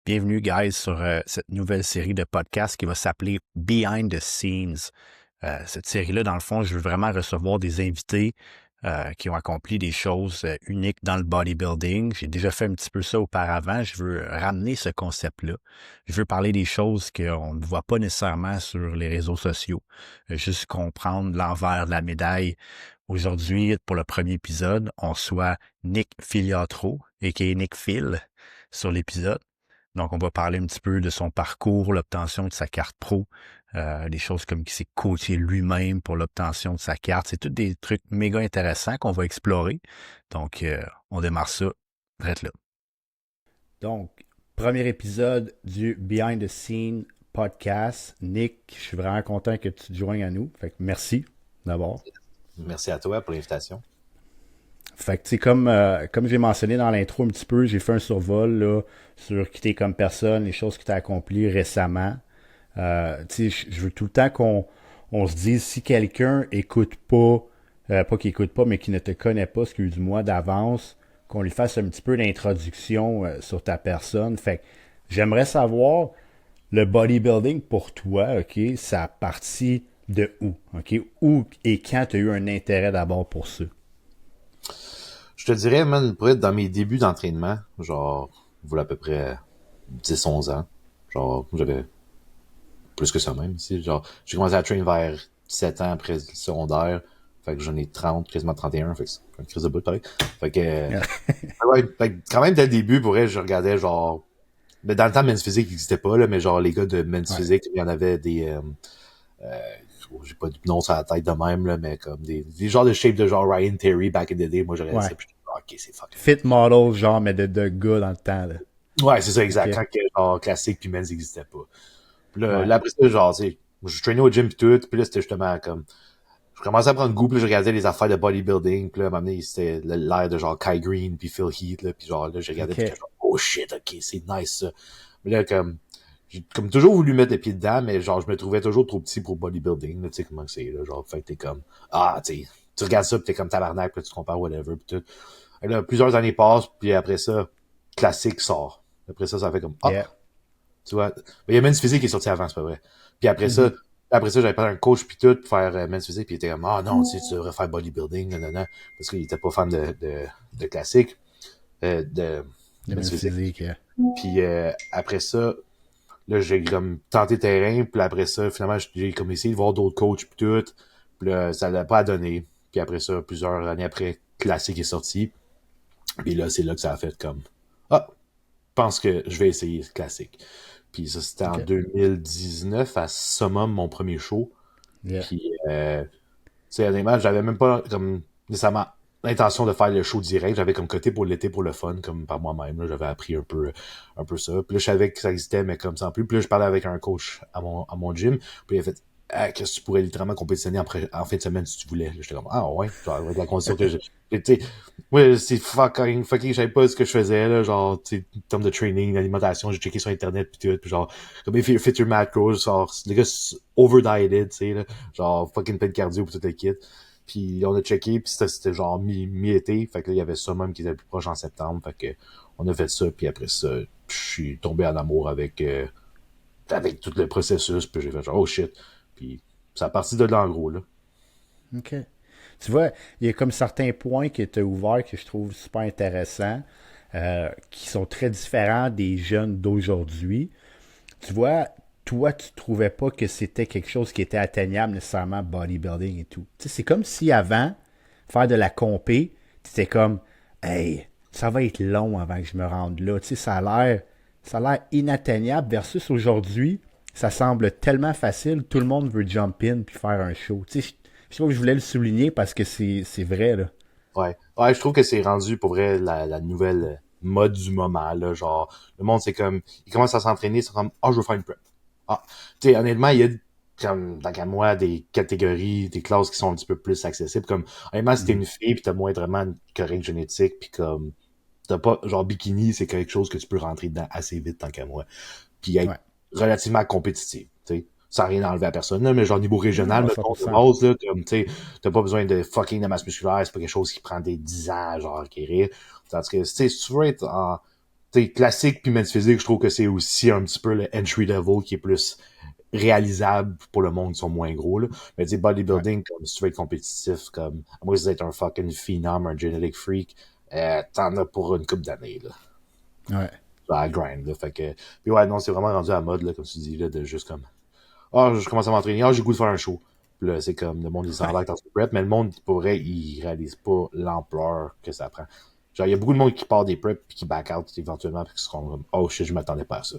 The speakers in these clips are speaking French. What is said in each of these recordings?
Bienvenue, guys, sur cette nouvelle série de podcasts qui va s'appeler Behind the Scenes. Cette série-là, dans le fond, je veux vraiment recevoir des invités qui ont accompli des choses uniques dans le bodybuilding. J'ai déjà fait un petit peu ça auparavant. Je veux ramener ce concept-là. Je veux parler des choses qu'on ne voit pas nécessairement sur les réseaux sociaux. Juste comprendre l'envers de la médaille. Aujourd'hui, pour le premier épisode, on reçoit Nick Filiatro, a.k.a. Nick Phil, sur l'épisode. Donc, on va parler un petit peu de son parcours, l'obtention de sa carte pro, des choses comme qu'il s'est coaché lui-même pour l'obtention de sa carte. C'est tous des trucs méga intéressants qu'on va explorer. Donc, on démarre ça direct là. Donc, premier épisode du Behind the Scene podcast. Nick, je suis vraiment content que tu te joignes à nous. Fait que merci d'abord. Merci à toi pour l'invitation. Fait que, tu sais, comme j'ai mentionné dans l'intro un petit peu, j'ai fait un survol là, sur qui t'es comme personne, les choses que tu as accomplies récemment. Tu sais, je veux tout le temps qu'on se dise si quelqu'un écoute pas qu'il écoute pas, mais qui ne te connaît pas, excuse-moi, d'avance, qu'on lui fasse un petit peu d'introduction sur ta personne. Fait que j'aimerais savoir le bodybuilding pour toi, OK, ça a parti de où? OK? Où et quand tu as eu un intérêt d'abord pour ça? Je te dirais, man, pour être dans mes débuts d'entraînement, genre, voilà à peu près 10-11 ans. Genre, j'avais plus que ça même ici. Genre, j'ai commencé à traîner vers 7 ans après le secondaire. Fait que j'en ai 30, quasiment 31. Fait que c'est une crise de bout, pareil. Fait que, ouais, fait que quand même, dès le début, pour vrai, je regardais, genre, mais dans le temps, Men's Physique n'existait pas, là, mais genre, les gars de Men's Ouais. Physique, il y en avait des, j'ai pas de nom sur la tête de même, là, mais comme des genres de shape de genre Ryan Terry back in the day. Moi, j'aurais Ouais. ça, puis ok, c'est fucking Fit model, genre, mais de gars dans le temps, là. ouais, c'est ça, exact. OK. Quand que, genre, classique puis men's n'existait pas. Puis Ouais. là, après ça, genre, tu sais, je traînais au gym pis tout, puis là, c'était justement comme, je commençais à prendre goût, puis là, je regardais les affaires de bodybuilding, puis là, à un moment donné, c'était l'air de genre Kai Green puis Phil Heath, là, puis genre, là, je regardais, puis OK. j'étais genre, oh shit, ok, c'est nice, ça. Mais là, comme, j'ai comme toujours voulu mettre les pieds dedans, mais genre, je me trouvais toujours trop petit pour bodybuilding, là, tu sais comment c'est, là, genre, fait que t'es comme, ah, tu sais, tu regardes ça, pis t'es comme tabarnak, puis tu compares whatever, pis tout. Et là, plusieurs années passent, puis après ça, classique sort. Après ça, ça fait comme, ah, Yeah. tu vois. Mais il y a Men's Physique qui est sorti avant, c'est pas vrai. Puis Mhm. après ça, j'avais pas un coach puis tout pour faire Men's Physique, puis il était comme, ah non, tu devrais faire bodybuilding, nanana, parce qu'il était pas fan de classique, de De Men's même Physique. physique. Puis après ça, là, j'ai comme tenté terrain, puis après ça, finalement, j'ai comme essayé de voir d'autres coachs puis tout, puis là, ça l'a pas donné. Puis après ça, plusieurs années après, classique est sorti, puis là, c'est là que ça a fait comme, ah, je pense que je vais essayer classique. Puis ça, c'était en OK. 2019 à Summum, mon premier show. Yeah. Puis, tu sais, honnêtement, j'avais même pas comme nécessairement l'intention de faire le show direct. J'avais comme coté pour l'été pour le fun, comme par moi-même. Là. J'avais appris un peu ça. Puis là, je savais que ça existait, mais comme sans plus. Puis là, je parlais avec un coach à mon gym. Puis il a fait, ah, qu'est-ce que tu pourrais littéralement compétitionner en fin de semaine si tu voulais. Là, j'étais comme, ah ouais, genre, avec la condition que je. Tu sais, ouais, c'est fucking, je savais pas ce que je faisais, là, genre, tu sais, en termes de training, d'alimentation, j'ai checké sur Internet, pis tout, pis genre, comme if you fit your macros, genre, les gars, over-dieted, tu sais, là, genre, fucking plein de cardio pis tout le kit. Puis on a checké, puis c'était genre mi-été, fait que là, il y avait ça même qui était le plus proche en septembre, fait que on a fait ça, puis après ça, je suis tombé en amour avec tout le processus, puis j'ai fait genre, oh shit, puis ça a parti de là, en gros, là. OK. Tu vois, il y a comme certains points qui étaient ouverts que je trouve super intéressants, qui sont très différents des jeunes d'aujourd'hui. Tu vois, toi, tu trouvais pas que c'était quelque chose qui était atteignable nécessairement bodybuilding et tout. Tu sais, c'est comme si avant, faire de la compé, tu étais comme, hey, ça va être long avant que je me rende là. Tu sais, ça a l'air inatteignable versus aujourd'hui, ça semble tellement facile, tout le monde veut jump in puis faire un show. Tu sais, je trouve que je voulais le souligner parce que c'est vrai, là. Ouais. Ouais, je trouve que c'est rendu pour vrai la nouvelle mode du moment, là. Genre, le monde, c'est comme, ils commencent à s'entraîner, c'est comme, ah, je veux faire une prep. Ah. Tu sais, honnêtement, il y a, comme, dans qu'à moi, des catégories, des classes qui sont un petit peu plus accessibles. Comme, honnêtement, si t'es Mhm. une fille pis t'as moindrement une correcte génétique pis comme, t'as pas, genre, bikini, c'est quelque chose que tu peux rentrer dedans assez vite, tant qu'à moi. Puis être Ouais. relativement compétitif, tu sais. Sans rien enlever à personne, là, mais genre niveau Non, régional, non, mettons, de 100%. base, là, comme, tu sais, t'as pas besoin de fucking de masse musculaire, c'est pas quelque chose qui prend des 10 ans, genre, à acquérir. Tandis que, tu sais, si tu veux être t'sais, classique puis men's physique, je trouve que c'est aussi un petit peu le entry level qui est plus réalisable pour le monde qui sont moins gros, là. Mais tu sais, Ouais. bodybuilding, comme si tu veux être compétitif, comme, à moins que vous êtes un fucking phenom, un genetic freak, t'en as pour une couple d'années, là. Ouais. À grind, là. Fait que, puis ouais, non, c'est vraiment rendu à la mode, là, comme tu dis, là, de juste comme, je commence à m'entraîner, j'ai le goût de faire un show. Puis là, c'est comme, le monde, il Ouais. s'embarque dans ce prep, mais le monde, pour vrai, il réalise pas l'ampleur que ça prend. Genre, il y a beaucoup de monde qui part des preps puis qui back out éventuellement puis qui seront comme, oh shit, je m'attendais pas à ça.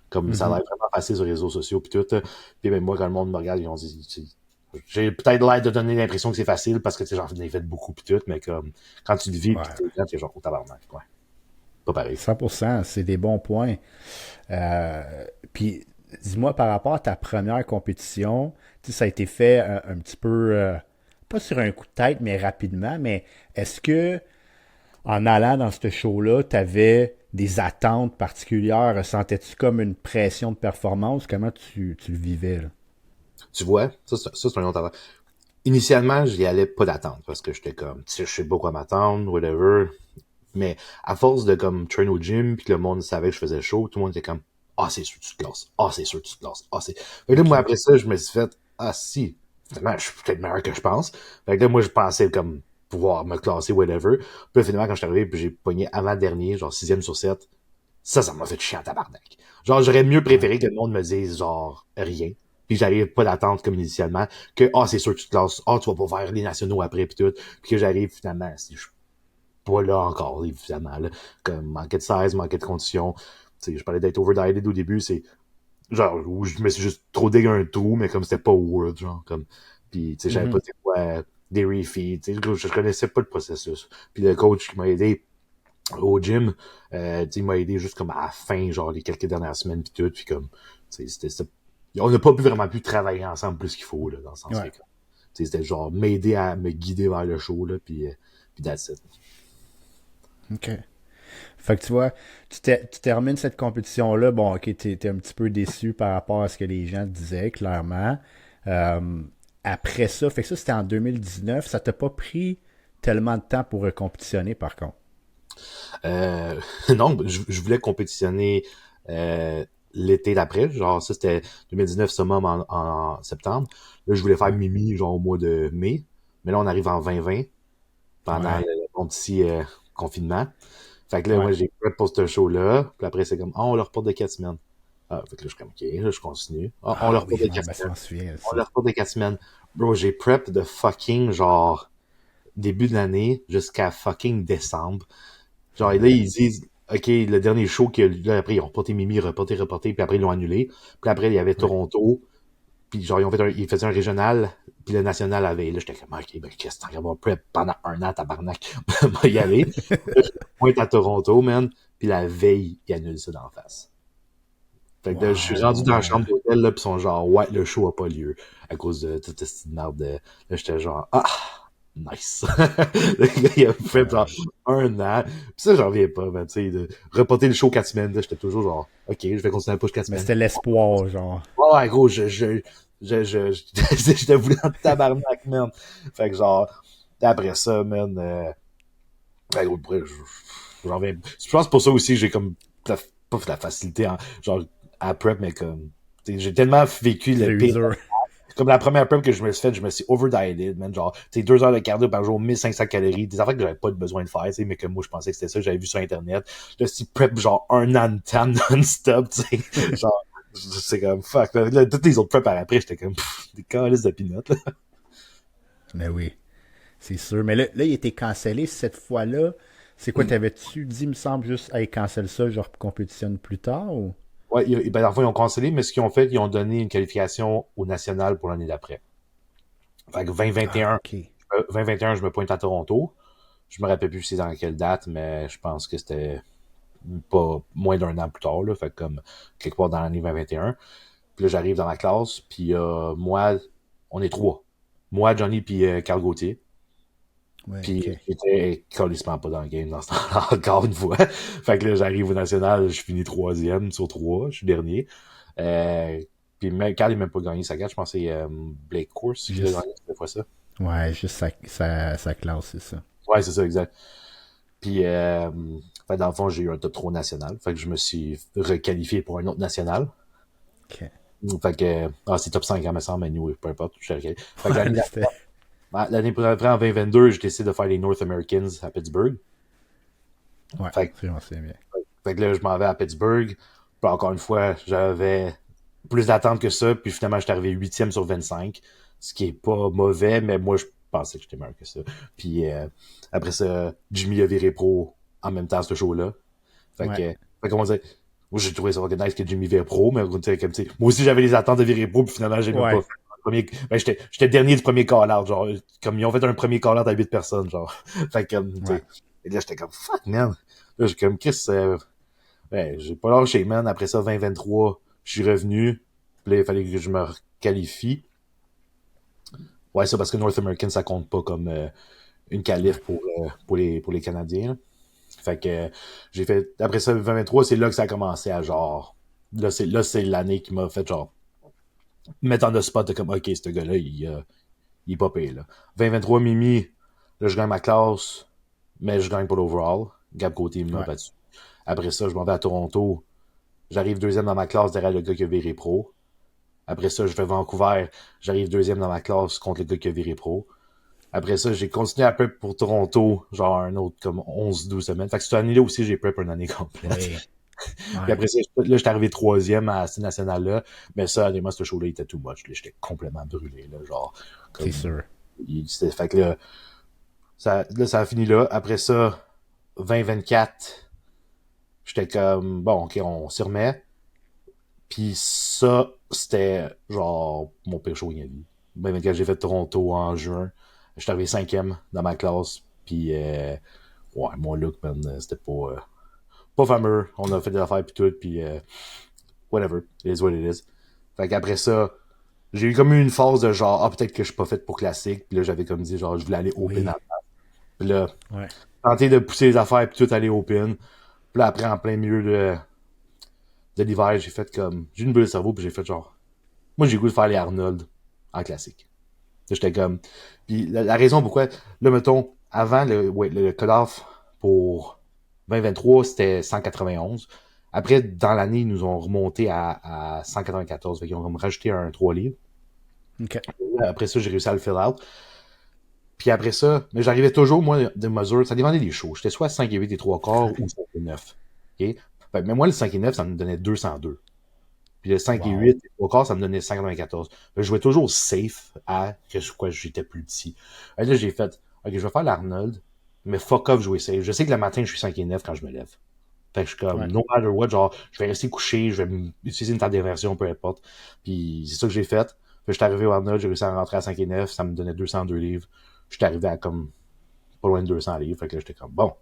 Comme ça a l'air vraiment facile sur les réseaux sociaux puis tout. Puis ben, moi, quand le monde me regarde, ils vont dire, j'ai peut-être l'air de donner l'impression que c'est facile parce que, tu sais, j'en ai fait beaucoup puis tout, mais comme, quand tu le vis puis Ouais. t'es là, t'es genre, oh tabarnak, ouais. Pas pareil. 100%, c'est des bons points. Puis, dis-moi, par rapport à ta première compétition, tu sais, ça a été fait un petit peu, pas sur un coup de tête, mais rapidement, mais est-ce que en allant dans ce show-là, tu avais des attentes particulières? Ressentais-tu comme une pression de performance? Comment tu le vivais, là? Tu vois, c'est un autre affaire. Initialement, j'y allais pas d'attente parce que j'étais comme, tu sais, je sais pas quoi m'attendre, whatever. Mais à force de comme train au gym puis que le monde savait que je faisais chaud, tout le monde était comme, c'est sûr que tu te classes. C'est sûr que tu te classes. C'est. Fait que là, moi, OK. après ça, je me suis fait, si, finalement, je suis peut-être meilleur que je pense. Fait que là, moi, je pensais comme pouvoir me classer, whatever. Puis finalement, quand je suis arrivé, puis j'ai pogné avant-dernier, genre 6e sur 7, ça m'a fait chier en tabarnak. Genre, j'aurais mieux Ouais. préféré que le monde me dise, genre, rien. Puis j'arrive pas d'attente comme initialement, que, c'est sûr que tu te classes, tu vas pas faire les nationaux après, puis tout. Puis que j'arrive finalement, si je suis pas là encore, évidemment, là. Comme, manquait de size, manquait de conditions. Tu sais, je parlais d'être overdieted au début, c'est, genre, où je me suis juste trop dégueu un trou, mais comme c'était pas Word, genre, comme, puis, tu sais, j'avais pas, Mhm. c'est quoi, des refeeds, tu sais, je connaissais pas le processus. Puis le coach qui m'a aidé, au gym, il m'a aidé juste comme à la fin, genre les quelques dernières semaines puis tout, puis comme, on n'a pas pu vraiment pu travailler ensemble plus qu'il faut, là, dans le sens que, Ouais. c'était genre m'aider à me guider vers le show, là, puis that's it. OK. Fait que tu vois, tu termines cette compétition-là, bon, ok, t'es un petit peu déçu par rapport à ce que les gens disaient, clairement. Euh, après ça, fait que ça, c'était en 2019, ça t'a pas pris tellement de temps pour recompétitionner, par contre. Euh, non, je voulais compétitionner l'été d'après, genre ça c'était 2019 summum en septembre. Là, je voulais faire Ouais. Mimi, genre au mois de mai, mais là, on arrive en 2020, pendant Ouais. mon petit confinement. Fait que là, moi, Ouais. j'ai prep pour ce show-là. Puis après, c'est comme, on le reporte de 4 semaines. Fait que là, je suis comme, OK, là, je continue. On le Ah oui, reporte de ah, 4 ben, je semaines. m'en souviens de On ça. le reporte de 4 semaines. Bro, j'ai prep de fucking, genre, début de l'année jusqu'à fucking décembre. Genre, et là, ils disent, OK, le dernier show que, là, après, ils ont reporté Mimi, reporté, puis après, ils l'ont annulé. Puis après, il y avait Ouais. Toronto. Puis genre, ils faisaient un régional, puis le national avait. Là, j'étais comme, OK, ben, qu'est-ce que t'en avoir prep pendant un an, tabarnak? On va y aller. Là, je pointe à Toronto, man. Puis la veille, ils annulent ça d'en face. Fait que là, je suis rendu dans la chambre Wow. d'hôtel, là, pis ils sont genre, ouais, le show a pas lieu. À cause de toute cette merde de. Là, j'étais genre, nice. Le gars, il a fait genre Ouais. un an. Pis ça, j'en reviens pas, ben, tu sais, de reporter le show 4 semaines, là, j'étais toujours genre, OK, je vais continuer à push quatre Mais semaines. c'était l'espoir, genre. Ouais, gros, j'étais voulu en tabarnak, man. Fait que genre, après ça, man, ben, gros, après, j'en viens. Je pense pour ça aussi que j'ai comme, pas la facilité, genre, à prep, mais comme, t'sais, j'ai tellement vécu le C'était pire. dur. Comme la première prep que je me suis faite, je me suis overdieted, man. Genre, 2 heures de cardio par jour, 1500 calories, des affaires que j'avais pas besoin de faire, tu sais, mais que moi, je pensais que c'était ça que j'avais vu sur Internet. Là, c'est prep, genre, un an de temps non-stop, tu sais. Genre, c'est comme, fuck. Là, toutes les autres preps par après, j'étais comme, des calices de peanuts, là. Mais oui, c'est sûr. Mais là, il était cancellé cette fois-là. C'est quoi, t'avais-tu dit, me semble, juste, hey, cancelle ça, je compétitionne plus tard ou? Ouais, ben, dans le fond, ils ont cancellé, mais ce qu'ils ont fait, ils ont donné une qualification au national pour l'année d'après. Fait que Ah, 2021, ok. 2021, je me pointe à Toronto. Je me rappelle plus c'est dans quelle date, mais je pense que c'était pas moins d'un an plus tard, là, fait comme quelque part dans l'année 2021. Puis là, j'arrive dans la classe, puis moi, on est trois. Moi, Johnny, puis Carl Gauthier. Ouais, Puis ok. j'étais colissement pas dans le game dans ce temps-là, encore une fois. Fait que là, j'arrive au national, je finis 3e sur 3, je suis dernier. Euh, puis Carl, il n'a même pas gagné sa carte, je pense que c'est Blake Course qui l'a Juste, gagné cette fois ça. ouais, juste sa classe, c'est ça. Ouais, c'est ça, exact. Puis Fait que dans le fond, j'ai eu un top 3 national. Fait que je me suis requalifié pour un autre national. OK. Fait que, c'est top 5 à me semble, mais anyway, peu importe. Fait que Ouais, c'était... l'année après, en 2022, j'ai décidé de faire les North Americans à Pittsburgh. Ouais, Fait que, c'est vraiment c'est bien. fait que là, je m'en vais à Pittsburgh. Puis encore une fois, j'avais plus d'attentes que ça. Puis finalement, j'étais arrivé 8e sur 25. Ce qui est pas mauvais, mais moi, je pensais que j'étais meilleur que ça. Puis après ça, Jimmy a viré pro en même temps, ce show-là. Ouais. Comment dire, moi, j'ai trouvé ça nice que Jimmy vire pro, mais comme, tu sais, moi aussi, j'avais les attentes de virer pro, puis finalement, j'ai même pas Ouais. fait le premier. Ben, j'étais dernier du premier call-out, genre, comme ils ont fait un premier call-out à 8 personnes, genre. Fait que, tu Ouais. sais, et là, j'étais comme, fuck, man. Là, j'ai comme, Chris, j'ai pas lâché, man. Après ça, 2023, je suis revenu. Puis là, il fallait que je me qualifie. Ouais, ça, parce que North American, ça compte pas comme une qualif Ouais. pour les Canadiens, là. Fait que j'ai fait. Après ça, 2023, c'est là que ça a commencé à genre. Là, c'est l'année qui m'a fait genre mettre en the spot de comme OK, ce gars-là, il est pas payé là. 2023, Mimi, là, je gagne ma classe, mais je gagne pas l'overall. Gab Côté m'a Ouais. battu. Après ça, je m'en vais à Toronto. J'arrive deuxième dans ma classe derrière le gars qui a viré pro. Après ça, je vais à Vancouver. J'arrive deuxième dans ma classe contre le gars qui a viré pro. Après ça, j'ai continué à prep pour Toronto, genre un autre comme 11-12 semaines. Fait que cette année-là aussi, j'ai prep une année complète. Oui. Puis Ouais. après ça, là, j'étais arrivé troisième à cette nationale-là. Mais ça, honnêtement, ce show-là, il était too much. Là, j'étais complètement brûlé, là. Genre, C'est comme, sûr. fait que ça a fini là. Après ça, 2024, j'étais comme, bon, OK, on s'y remet. Puis ça, c'était genre mon pire show de ma vie. 2024, j'ai fait Toronto en juin. J'étais arrivé cinquième dans ma classe. Puis, ouais, mon look, man, c'était pas fameux. On a fait des affaires puis tout. Puis, whatever. It is what it is. Fait qu'après ça, j'ai eu comme une phase de genre, peut-être que je suis pas fait pour classique. Puis là, j'avais comme dit, genre, je voulais aller open. Oui. Puis là, Ouais. tenter de pousser les affaires puis tout aller open. Puis là, après, en plein milieu de l'hiver, j'ai une bulle de cerveau puis j'ai fait genre, moi, j'ai le goût de faire les Arnold en classique. J'étais comme, puis la raison pourquoi, là, mettons, avant, le cut-off pour 2023, c'était 191. Après, dans l'année, ils nous ont remonté à 194. Fait qu'ils ont rajouté un 3 livres. OK. Après ça, j'ai réussi à le fill out. Puis après ça, mais j'arrivais toujours, moi, de mesure, ça dépendait des shows. J'étais soit 5 et 8 et 3 quarts ou 5 et 9. OK? Fait, mais moi, le 5 et 9, ça me donnait 202. Puis le 5 et Wow. 8 et 3 quarts, ça me donnait 194. Je jouais toujours safe à que j'étais plus petit. Et là, j'ai fait, OK, je vais faire l'Arnold, mais fuck off jouer safe. Je sais que le matin, je suis 5 et 9 quand je me lève. Fait que je suis comme, Ouais. no matter what, genre, je vais rester couché, je vais utiliser une table d'inversion, peu importe. Puis c'est ça que j'ai fait. Puis j'étais arrivé au Arnold, j'ai réussi à rentrer à 5 et 9, ça me donnait 202 livres. J'étais arrivé à comme pas loin de 200 livres. Fait que là, j'étais comme, bon.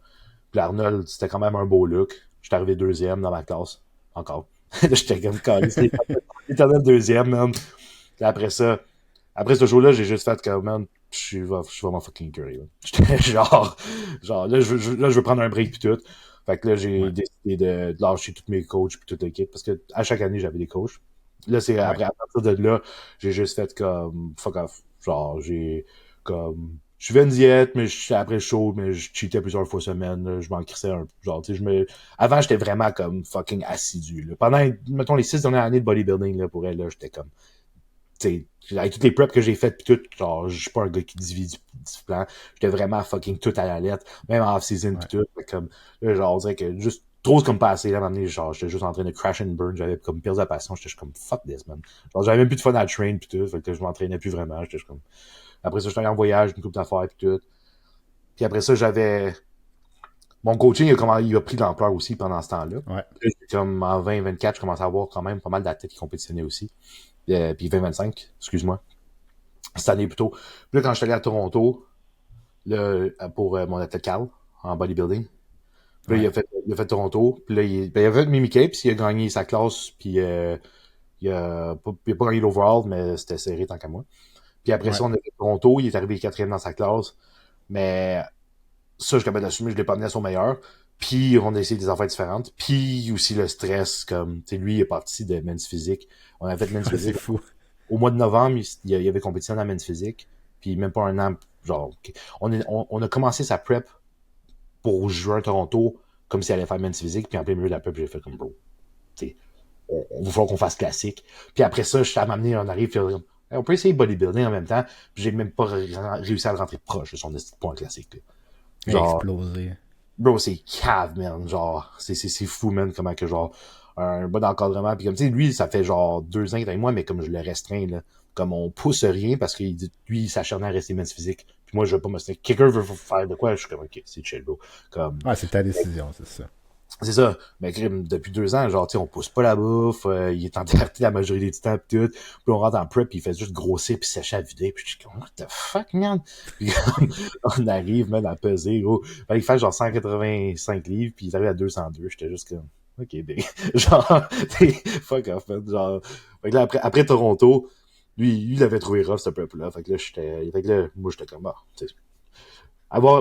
Puis l'Arnold, c'était quand même un beau look. J'étais arrivé deuxième dans ma classe. Encore. J'étais comme calé. C'était l'éternel deuxième, man. Puis après ça, après ce jour-là, j'ai juste fait comme, man, je suis vraiment fucking curieux. J'étais genre là, je veux prendre un break puis tout. Fait que là, j'ai Ouais. décidé de lâcher tous mes coachs puis toute l'équipe parce que à chaque année, j'avais des coachs. Là, c'est Ouais. après, à partir de là, j'ai juste fait comme, fuck off. Genre, je suivais une diète, mais après le show, mais je cheatais plusieurs fois semaine, là, je m'en crissais un peu. Genre, tu sais, avant, j'étais vraiment comme fucking assidu, là. Pendant, mettons, les 6 dernières années de bodybuilding, là, pour elle, là, j'étais comme, tu sais, avec toutes les preps que j'ai faites pis tout, genre, je suis pas un gars qui divise du plan. J'étais vraiment fucking tout à la lettre, même en off-season pis Ouais. tout. Fait comme, là, genre, on dirait que juste, trop comme passé, là, à un moment donné, genre, j'étais juste en train de crash and burn, j'avais comme perdu la passion, j'étais juste comme, fuck this, man. Genre, j'avais même plus de fun à train pis tout, fait que je m'entraînais plus vraiment, j'étais juste comme, après ça, j'étais allé en voyage, une couple d'affaires pis tout. Puis après ça, mon coaching, il a pris de l'ampleur aussi pendant ce temps-là. Ouais. Comme en 2024, je commençais à avoir quand même pas mal d'athlètes qui compétitionnaient aussi. Puis 2025, excuse-moi, cette année plutôt. Puis là, quand je suis allé à Toronto, là, pour mon athlète Carl, en bodybuilding, puis là, Ouais. il a fait Toronto, puis là, il a fait Mimi Cape, puis il a gagné sa classe, puis il a pas gagné l'overall, mais c'était serré tant qu'à moi. Puis après Ouais. ça, on a fait Toronto, il est arrivé quatrième dans sa classe, mais ça, je suis capable d'assumer, je l'ai pas amené à son meilleur. Puis on a essayé des affaires différentes. Puis aussi le stress, comme, tu sais, lui, il est parti de Men's Physique. On a fait Men's Ouais, c'est Physique. fou. Au mois de novembre, il avait compétitionné à Men's Physique. Puis même pas un an, genre, on a commencé sa prep pour juin Toronto comme si elle allait faire men's physique, puis en plein milieu de la pub, j'ai fait comme, bro, tu sais, on va falloir qu'on fasse classique. Puis après ça, je suis à m'amener en arrive, puis on peut essayer bodybuilding en même temps, puis j'ai même pas réussi à le rentrer proche de son point classique. Là. Genre, Explosé. bro, c'est cave, man. Genre, c'est fou, man, comment que, genre, un bon encadrement. Puis comme, tu sais, lui, ça fait genre 2 ans qu'il est avec moi, mais comme je le restreins, là. Comme on pousse rien parce qu'il dit, lui, il s'acharne à rester men's physique. Puis moi, je veux pas me dire, quelqu'un veut faire de quoi, je suis comme, ok, c'est chill, bro. Comme, Ouais, c'est ta décision, c'est ça. c'est ça. Mais crime, depuis 2 ans, genre, tu sais, on pousse pas la bouffe, il est en TRT la majorité du temps, pis tout. Puis on rentre en prep, pis il fait juste grossir, puis sécher à vider. Puis je suis comme, what the fuck, man? Puis on arrive, man, à peser, gros. Il fait genre 185 livres, puis il arrive à 202. J'étais juste comme, ok, big. Genre, fuck off, man. Genre, fait que là, après Toronto, lui, il avait trouvé rough, ce prep-là. Fait que là, moi, j'étais comme, tu sais,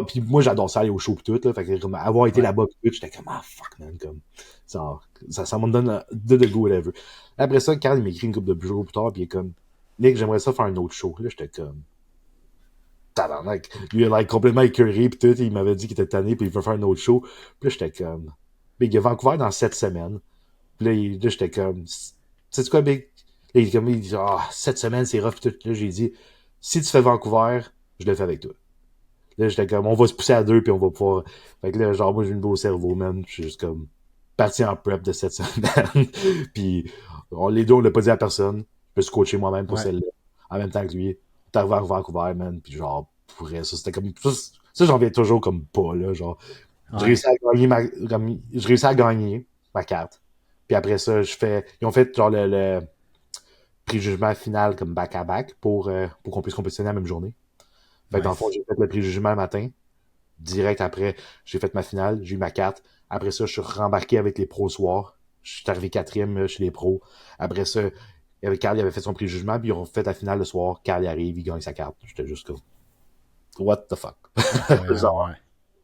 puis moi j'adore ça aller au show pis tout là, fait que comme avoir été là-bas pis tout, j'étais comme fuck man, comme ça me donne de goût whatever. Après ça, Carl il m'écrit une couple de jours plus tard, puis il est comme, Nick, j'aimerais ça faire un autre show. Là j'étais comme, tabarnak, lui il a like complètement écœuré pis tout, il m'avait dit qu'il était tanné puis il veut faire un autre show. Puis là j'étais comme, Big, il y a Vancouver dans 7 semaines. Puis là j'étais comme, sais-tu quoi Big? Là, il dit 7 semaines c'est rough pis tout. Là j'ai dit, si tu fais Vancouver, je le fais avec toi. Là, j'étais comme, on va se pousser à 2 puis on va pouvoir. Fait que là, genre, moi, j'ai une beau cerveau, man. Je suis juste comme, parti en prep de cette semaine. Puis, les deux, on l'a pas dit à personne. Je me suis coaché moi-même pour Ouais. celle-là. En même temps que lui. T'es arrivé à Vancouver, man. Puis, genre, pour ça, c'était comme. Ça, j'en viens toujours comme pas, là. Genre, j'ai Ouais. réussi à gagner j'ai réussi à gagner ma carte. Puis après ça, ils ont fait, genre, le préjugement final comme back-à-back pour qu'on puisse compétitionner la même journée. Fait que dans le fond, Nice. j'ai fait le préjugement le matin. Direct après, j'ai fait ma finale, j'ai eu ma carte. Après ça, je suis rembarqué avec les pros soir. Je suis arrivé 4e chez les pros. Après ça, Carl il avait fait son préjugement, puis ils ont fait la finale le soir. Carl il arrive, il gagne sa carte. J'étais juste comme, what the fuck? Incroyable, Genre, ouais.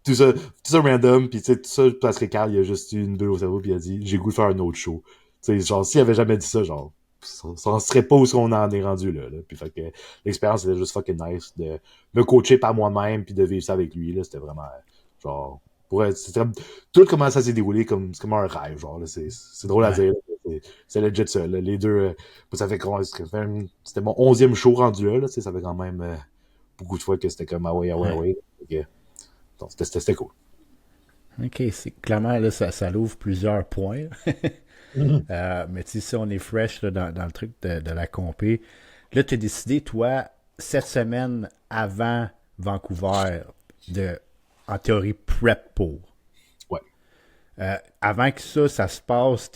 tout ça random, puis tu sais, tout ça parce que Carl il a juste eu une bulle au cerveau, puis il a dit, j'ai goût de faire un autre show. Tu sais, genre, s'il avait jamais dit ça, genre, ça en serait pas où on en est rendu là. Puis fait que l'expérience était juste fucking nice de me coacher par moi-même puis de vivre ça avec lui là, c'était vraiment genre tout comment ça s'est déroulé comme c'est comme un rêve genre là, c'est drôle à Ouais. dire là, c'est legit ça là. Les deux ça fait c'était mon 11e show rendu là, ça fait quand même beaucoup de fois que c'était comme ah ouais ah ouais ah Ouais. ouais. Donc, c'était cool. OK, c'est clairement là, ça l'ouvre plusieurs points. Mhm. Mais tu sais, si on est fresh là, dans le truc de la compé, là, tu as décidé, toi, 7 semaines avant Vancouver, de, en théorie, prep pour. Ouais. Avant que ça se passe,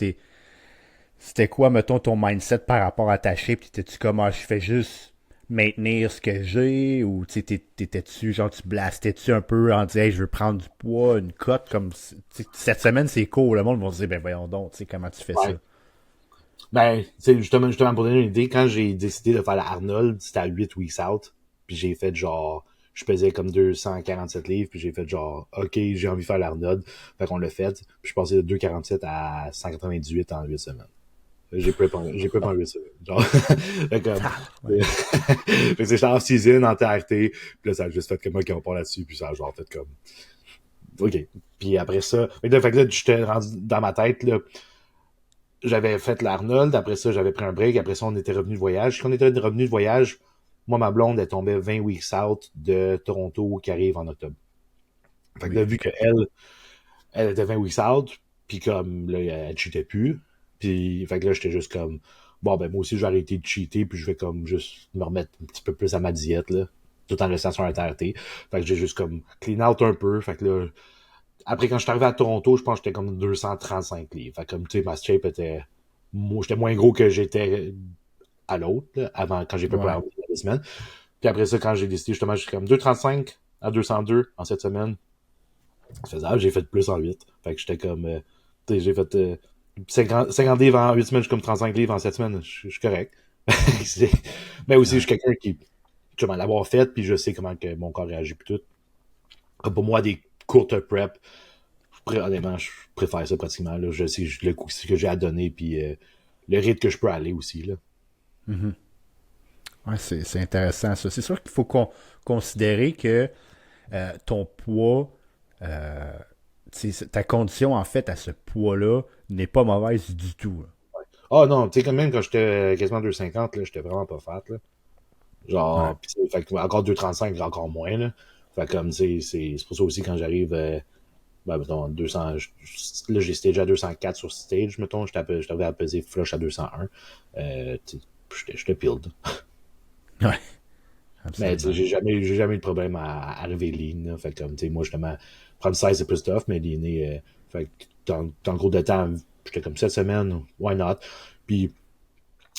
c'était quoi, mettons, ton mindset par rapport à ta shape? T'étais-tu comme, je fais juste maintenir ce que j'ai? Ou t'étais-tu, genre, tu blastais-tu un peu en disant, hey, je veux prendre du poids, une cote, comme, 7 semaines, c'est cool. Le monde va se dire, ben voyons donc, tu sais, comment tu fais ça? Ouais. Ben, c'est justement pour donner une idée, quand j'ai décidé de faire la Arnold, c'était à 8 weeks out. Puis j'ai fait genre, je pesais comme 247 livres, puis j'ai fait genre, ok, j'ai envie de faire l'Arnold. Fait qu'on l'a fait. Puis je suis passé de 247 à 198 en 8 semaines. J'ai prep en 8 semaines. Genre, fait comme, Ouais. fait que c'est en season, en TRT. Puis là, ça a juste fait comme moi qui on part là-dessus, puis ça a genre fait comme, ok. Puis après ça, fait que là, j'étais rendu dans ma tête, là, j'avais fait l'Arnold, après ça, j'avais pris un break, après ça, on était revenu de voyage. Quand on était revenu de voyage, moi, ma blonde, elle tombait 20 weeks out de Toronto qui arrive en octobre. Fait que Oui, là, vu ok. qu'elle était 20 weeks out, puis comme là, elle cheatait plus, puis fait que là, j'étais juste comme, bon, ben moi aussi, je vais arrêter de cheater, puis je vais comme juste me remettre un petit peu plus à ma diète, là, tout en restant sur un TRT. Fait que j'ai juste comme clean out un peu, fait que là, après, quand je suis arrivé à Toronto, je pense que j'étais comme 235 livres. Fait que comme, tu sais, ma shape était... Moi, j'étais moins gros que j'étais à l'autre, là, avant, quand j'ai préparé Ouais. la semaine. Puis après ça, quand j'ai décidé, justement, j'étais comme 235 à 202 en cette semaine. C'est faisable, j'ai fait plus en 8. Fait que j'étais comme... tu sais, j'ai fait 50 livres en 8 semaines, je suis comme 35 livres en 7 semaines. Je suis correct. Mais aussi, je Ouais. suis quelqu'un qui... Justement, l'avoir fait, puis je sais comment que mon corps réagit, puis tout. Pour moi, des courtes prep, honnêtement, je préfère ça pratiquement. Là. Je sais le coup que j'ai à donner, puis le rythme que je peux aller aussi. Là. Mhm. Ouais, c'est intéressant ça. C'est sûr qu'il faut considérer que ton poids, euh, ta condition, en fait, à ce poids-là, n'est pas mauvaise du tout. Ah non, tu sais, quand même, quand j'étais quasiment 2,50, là, j'étais vraiment pas fat, là. Là. Ouais. Genre, pis, fait que encore 2,35, j'ai encore moins, là. Fait comme, tu sais, c'est pour ça aussi, quand j'arrive, ben, mettons, 200, là, j'ai stage à 204 sur stage, mettons, j'étais à peser flush à 201. Tu sais, j'étais peeled. Ouais, Mais, tu sais, absolument. j'ai jamais eu de problème à arriver lean, là. Fait comme, tu sais, moi, justement, prendre 16, c'est plus tough, mais leaner, fait que, dans le cours de temps, j'étais comme cette semaine, why not? Puis,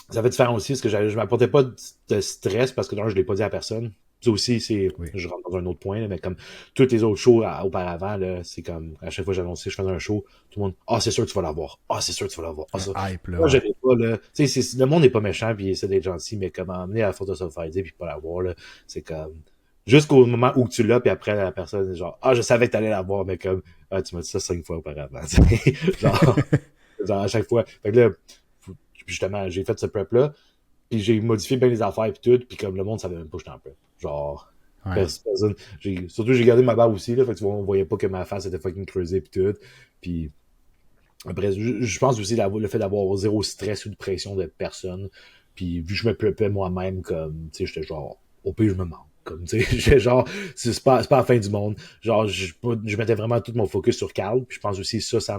ça fait différent aussi, parce que je m'apportais pas de stress, parce que d'un, je l'ai pas dit à personne. Ça aussi, Oui. je rentre dans un autre point, là, mais comme tous les autres shows auparavant, là, c'est comme, à chaque fois que j'annonçais, je faisais un show, tout le monde, ah, c'est sûr que tu vas l'avoir. Ah, c'est sûr que tu vas l'avoir. Ah, ça. Un hype, là, Moi, ouais. j'avais pas, là, tu sais, le monde n'est pas méchant, puis il essaie d'être gentil, mais comme emmener à la force de se le faire dire, puis pas l'avoir, là, c'est comme, jusqu'au moment où tu l'as, puis après, la personne, genre, ah, je savais que t'allais l'avoir, mais comme, ah, tu m'as dit ça 5 fois auparavant, tu sais. Genre, à chaque fois. Fait que là, justement, j'ai fait ce prep-là, puis j'ai modifié bien les affaires puis tout, puis comme le monde savait même pas que j'étais en prep. Genre, Ouais. personne. Surtout, j'ai gardé ma barbe aussi, là, fait que tu vois, on voyait pas que ma face était fucking creusée puis tout. Puis après, je pense aussi le fait d'avoir zéro stress ou de pression de personne. Puis vu que je me preppais moi-même, comme, tu sais, j'étais genre, au pire, je me manque. Comme, tu sais, j'étais genre, c'est pas la fin du monde. Genre, je mettais vraiment tout mon focus sur Carl. Puis je pense aussi ça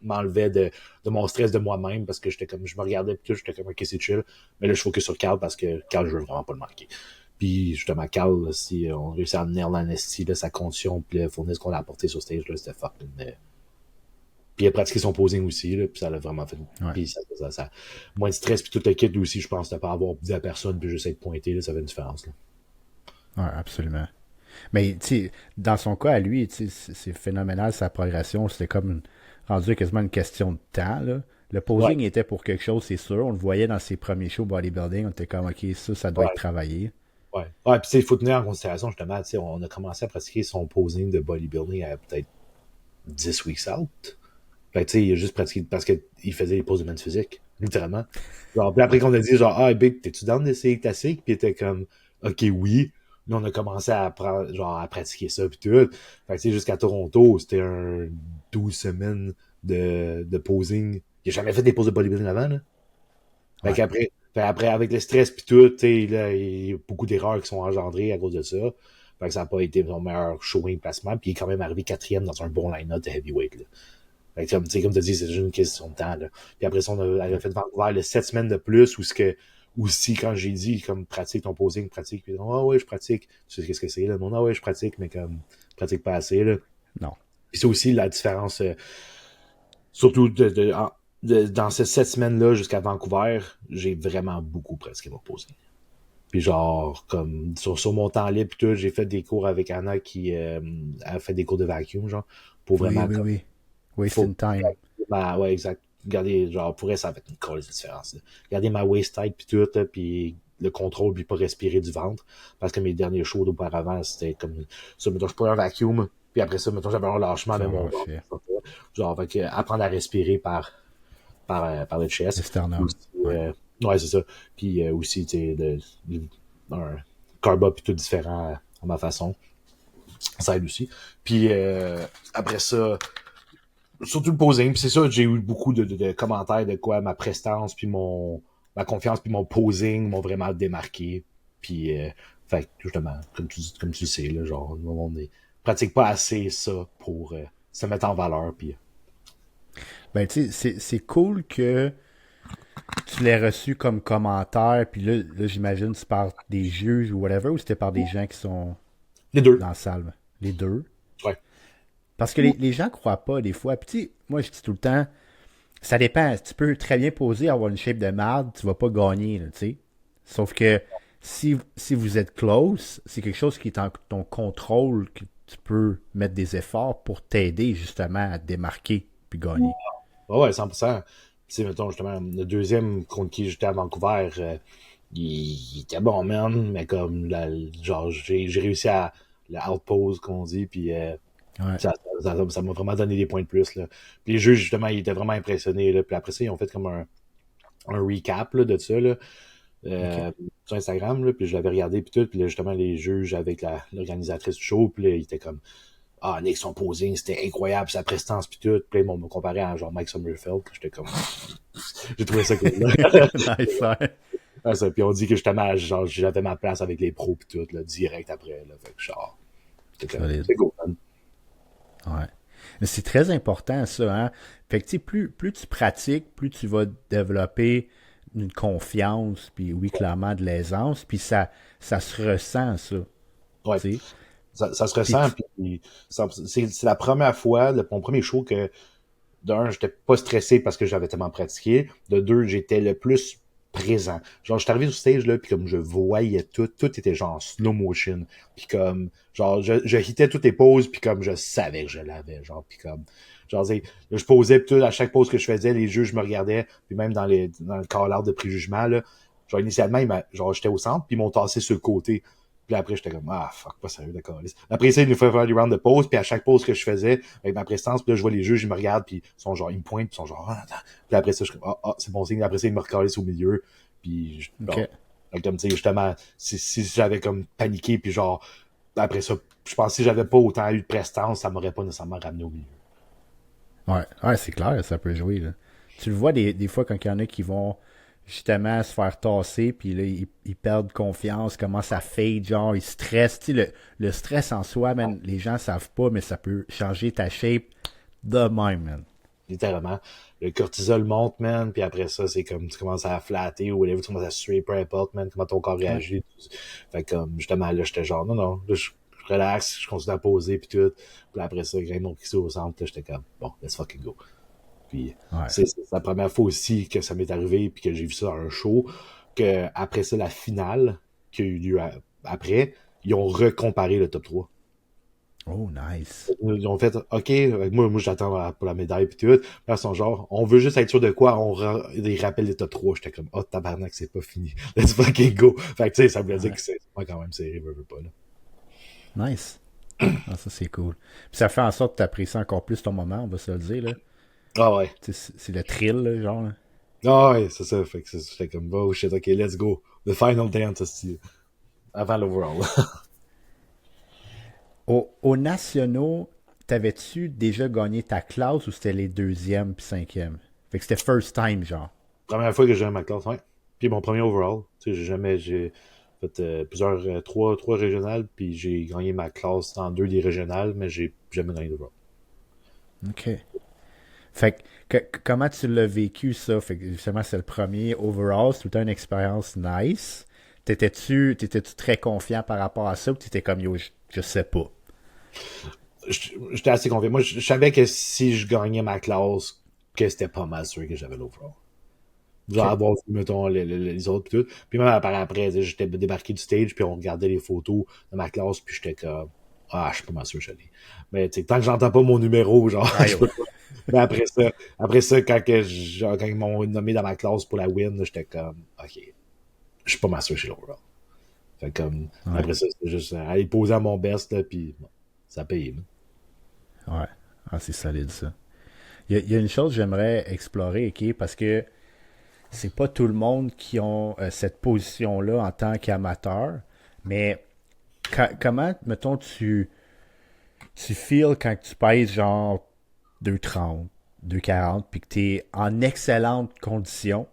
m'enlevait de mon stress de moi-même parce que j'étais comme, je me regardais puis tout, j'étais comme, ok, c'est chill. Mais là, je focus sur Carl parce que Carl, je veux vraiment pas le manquer. Puis justement, Carl, si on réussit à amener Erland Esti, sa condition, puis le fournir ce qu'on a apporté sur stage, là, c'était fucking. Puis il a pratiqué son posing aussi, là, puis ça l'a vraiment fait. Ouais. Puis moins de stress, puis tout le kit aussi, je pense, de pas avoir dit à personne, puis juste être pointé, là, ça fait une différence. Là. Ouais, absolument. Mais, tu sais, dans son cas, à lui, tu sais, c'est phénoménal, sa progression. C'était comme rendu quasiment une question de temps, là. Le Ouais, posing était pour quelque chose, c'est sûr. On le voyait dans ses premiers shows bodybuilding. On était comme, OK, ça doit être ouais, travaillé. ouais. Ouais, puis tu sais, il faut tenir en considération, justement, tu sais, on a commencé à pratiquer son posing de bodybuilding à peut-être 10 weeks out. Fait que tu sais, il a juste pratiqué parce qu'il faisait des poses de men's physique, littéralement. Genre, puis après qu'on a dit, genre, ah, Big, t'es-tu down d'essayer ta cycle? Puis il était comme, ok, oui. Là, on a commencé à apprendre, genre, à pratiquer ça, puis tout. Fait que tu sais, jusqu'à Toronto, c'était 12 semaines de posing. Il a jamais fait des poses de bodybuilding avant, là. Ouais. Fait après, avec le stress puis tout, tu sais, là, il y a beaucoup d'erreurs qui sont engendrées à cause de ça. Fait que ça n'a pas été son meilleur showing placement. Puis il est quand même arrivé quatrième dans un bon line-up de heavyweight. Là. Fait que, comme tu dis, c'est juste une question de temps. Là. Puis après ça, elle a fait Vancouver le 7 semaines de plus, où ce que aussi quand j'ai dit comme pratique ton posing, pratique, puis ah ouais, je pratique. Tu sais qu'est-ce que c'est là? Non, ah ouais, je pratique, mais comme pratique pas assez. Là. Non. Puis c'est aussi la différence, surtout dans ces 7 semaines-là jusqu'à Vancouver, j'ai vraiment beaucoup pratiqué mon posing. Puis genre, comme sur mon temps libre, puis tout, j'ai fait des cours avec Anna qui a fait des cours de vacuum, genre, pour Oui, vraiment oui, comme, oui. faut, Wasting time. ouais, exact. Regardez, genre, pour elle, ça va être une grosse différence. Là. Regardez ma waist tight, puis tout, là, puis le contrôle, puis pas respirer du ventre. Parce que mes derniers shows d'auparavant, c'était comme ça, mettons, je prenais un vacuum, puis après ça, mettons, j'avais un lâchement, Tu mais vas mon ventre, lâcher. genre, fait que, apprendre à respirer par le Le chest. sternum. Aussi, Ouais. ouais, c'est ça. Puis aussi, tu sais, un carb puis tout différent à ma façon. Ça aide aussi. Puis après ça, surtout le posing. Puis c'est ça, j'ai eu beaucoup de commentaires de quoi ma prestance, puis ma confiance, puis mon posing m'ont vraiment démarqué. Puis, fait justement, comme tu le sais, là, genre, on pratique pas assez ça pour se mettre en valeur. Puis, Ben, tu sais, c'est cool que tu l'aies reçu comme commentaire, puis là j'imagine c'est par des juges ou whatever, ou c'était par des gens qui sont les deux. dans la salle. Les deux. Ouais. Parce que les gens croient pas des fois. Puis tu sais, moi je dis tout le temps, ça dépend. Tu peux très bien poser, avoir une shape de marde, tu vas pas gagner, là, tu sais. Sauf que si vous êtes close, c'est quelque chose qui est en ton contrôle, que tu peux mettre des efforts pour t'aider justement à te démarquer puis gagner. Ouais, ouais, 100%. Tu sais, mettons, justement, le deuxième contre qui j'étais à Vancouver, il était bon, man, mais comme, genre, j'ai réussi à le outpose, qu'on dit, puis Ouais. ça m'a vraiment donné des points de plus, là. Puis les juges, justement, ils étaient vraiment impressionnés, là. Puis après ça, ils ont fait comme un recap, là, de ça, là, OK. sur Instagram, là, puis je l'avais regardé, puis tout, puis là, justement, les juges avec l'organisatrice du show, puis là, ils étaient comme, Ah, Nick, son posing, c'était incroyable, sa prestance, pis tout. Puis là, ils m'ont comparé à genre Mike Summerfield. J'étais comme, j'ai trouvé ça cool. Nice, ouais. Ah, ça, puis on dit que justement, genre, j'avais ma place avec les pros pis tout, là, direct après, là. Fait que genre, c'était comme, Solide. c'est cool, man. Ouais. Mais c'est très important, ça, hein. Fait que, tu sais, plus tu pratiques, plus tu vas développer une confiance, puis oui, clairement, de l'aisance, puis ça se ressent, ça, Ouais. tu sais. Ça se Puis, ressent, puis c'est la première fois, mon premier show que, d'un, j'étais pas stressé parce que j'avais tellement pratiqué. De deux, j'étais le plus présent. Genre, je suis arrivé sur stage, là, puis comme je voyais tout était genre slow motion. Puis comme, genre, je hitais toutes les poses, puis comme je savais que je l'avais, genre, puis comme, genre, je posais, puis tout, à chaque pose que je faisais, les juges me regardaient, puis même dans le call-out de préjugement, là, genre, initialement, genre, j'étais au centre, puis ils m'ont tassé sur le côté. Puis après, j'étais comme, ah, fuck, pas sérieux, d'accord. Après ça, il nous fait faire des rounds de pause, puis à chaque pause que je faisais, avec ma prestance, puis là, je vois les juges, ils me regardent, puis ils sont genre, ils me pointent, puis ils sont genre, ah, attends. Puis après ça, je suis comme, c'est bon signe. Après ça, ils me recalissent au milieu, puis OK. bon. Comme, tu sais, justement, si j'avais comme paniqué, puis genre, après ça, je pense que si j'avais pas autant eu de prestance, ça m'aurait pas nécessairement ramené au milieu. Ouais, ouais, c'est clair, ça peut jouer, là. Tu le vois des fois quand il y en a qui vont justement se faire tasser, puis là, ils perdent confiance, commencent à fade, genre, ils stressent. Tu sais, le stress en soi, man, les gens savent pas, mais ça peut changer ta shape de même, man. Littéralement. Le cortisol monte, man, puis après ça, c'est comme tu commences à flatter ou whatever, tu commences à suer, peu importe, man, comment ton corps Ouais. réagit. Fait que, comme, justement, là, j'étais genre, non, là, je relaxe, je continue à poser, puis tout. Puis après ça, Raymond qui au centre, là, j'étais comme, bon, let's fucking go. Puis Ouais. c'est la première fois aussi que ça m'est arrivé, puis que j'ai vu ça dans un show, que après ça, la finale qui a eu lieu après, ils ont recomparé le top 3. Oh, nice. Ils ont fait, OK, moi j'attends pour la médaille pis tout. Là, ils sont genre, on veut juste être sûr de quoi, ils rappellent les top 3. J'étais comme, oh, tabarnak, c'est pas fini. Let's fucking go. Fait que, tu sais, ça voulait dire Ouais. que c'est pas quand même serré, veux pas, là. Nice. Ah, ça, c'est cool. Puis ça fait en sorte que tu apprécies encore plus ton moment, on va se le dire, là. Ah ouais. Tu sais, c'est le thrill, là, genre, là. Ah ouais, c'est ça. Fait que j'étais comme, oh shit, OK, let's go. The final dance, hostie. Avant l'overall. Aux nationaux, t'avais-tu déjà gagné ta classe ou c'était les deuxièmes puis cinquièmes? Fait que c'était first time, genre. Première fois que j'ai eu ma classe, ouais. Puis mon premier overall. Tu sais, j'ai fait trois régionales, puis j'ai gagné ma classe dans deux des régionales, mais j'ai jamais gagné d'overall. OK. Fait comment tu l'as vécu, ça? Fait que justement, c'est le premier overall, c'est tout le temps une expérience nice. T'étais-tu très confiant par rapport à ça ou t'étais comme, yo, je sais pas? J'étais assez confiant. Moi, je savais que si je gagnais ma classe, que c'était pas mal sûr que j'avais l'overall. Genre OK. avoir vu, mettons, les autres pis tout. Puis même après, j'étais débarqué du stage, puis on regardait les photos de ma classe, puis j'étais comme, ah, je suis pas mal sûr que je l'ai. Mais tu sais, tant que j'entends pas mon numéro, genre, Ah, je yo. peux pas. Mais après ça, quand ils m'ont nommé dans ma classe pour la win, j'étais comme, ok, je suis pas mal sûr que j'ai l'overall. Fait comme, Ouais. après ça, c'était juste aller poser à mon best, là, puis bon, ça paye. Ouais. Ah, c'est solide, ça. Il y a une chose que j'aimerais explorer, OK, parce que c'est pas tout le monde qui ont cette position-là en tant qu'amateur, mais comment, mettons, tu feels quand tu pèses genre 2,30, 2,40, puis que tu es en excellente condition,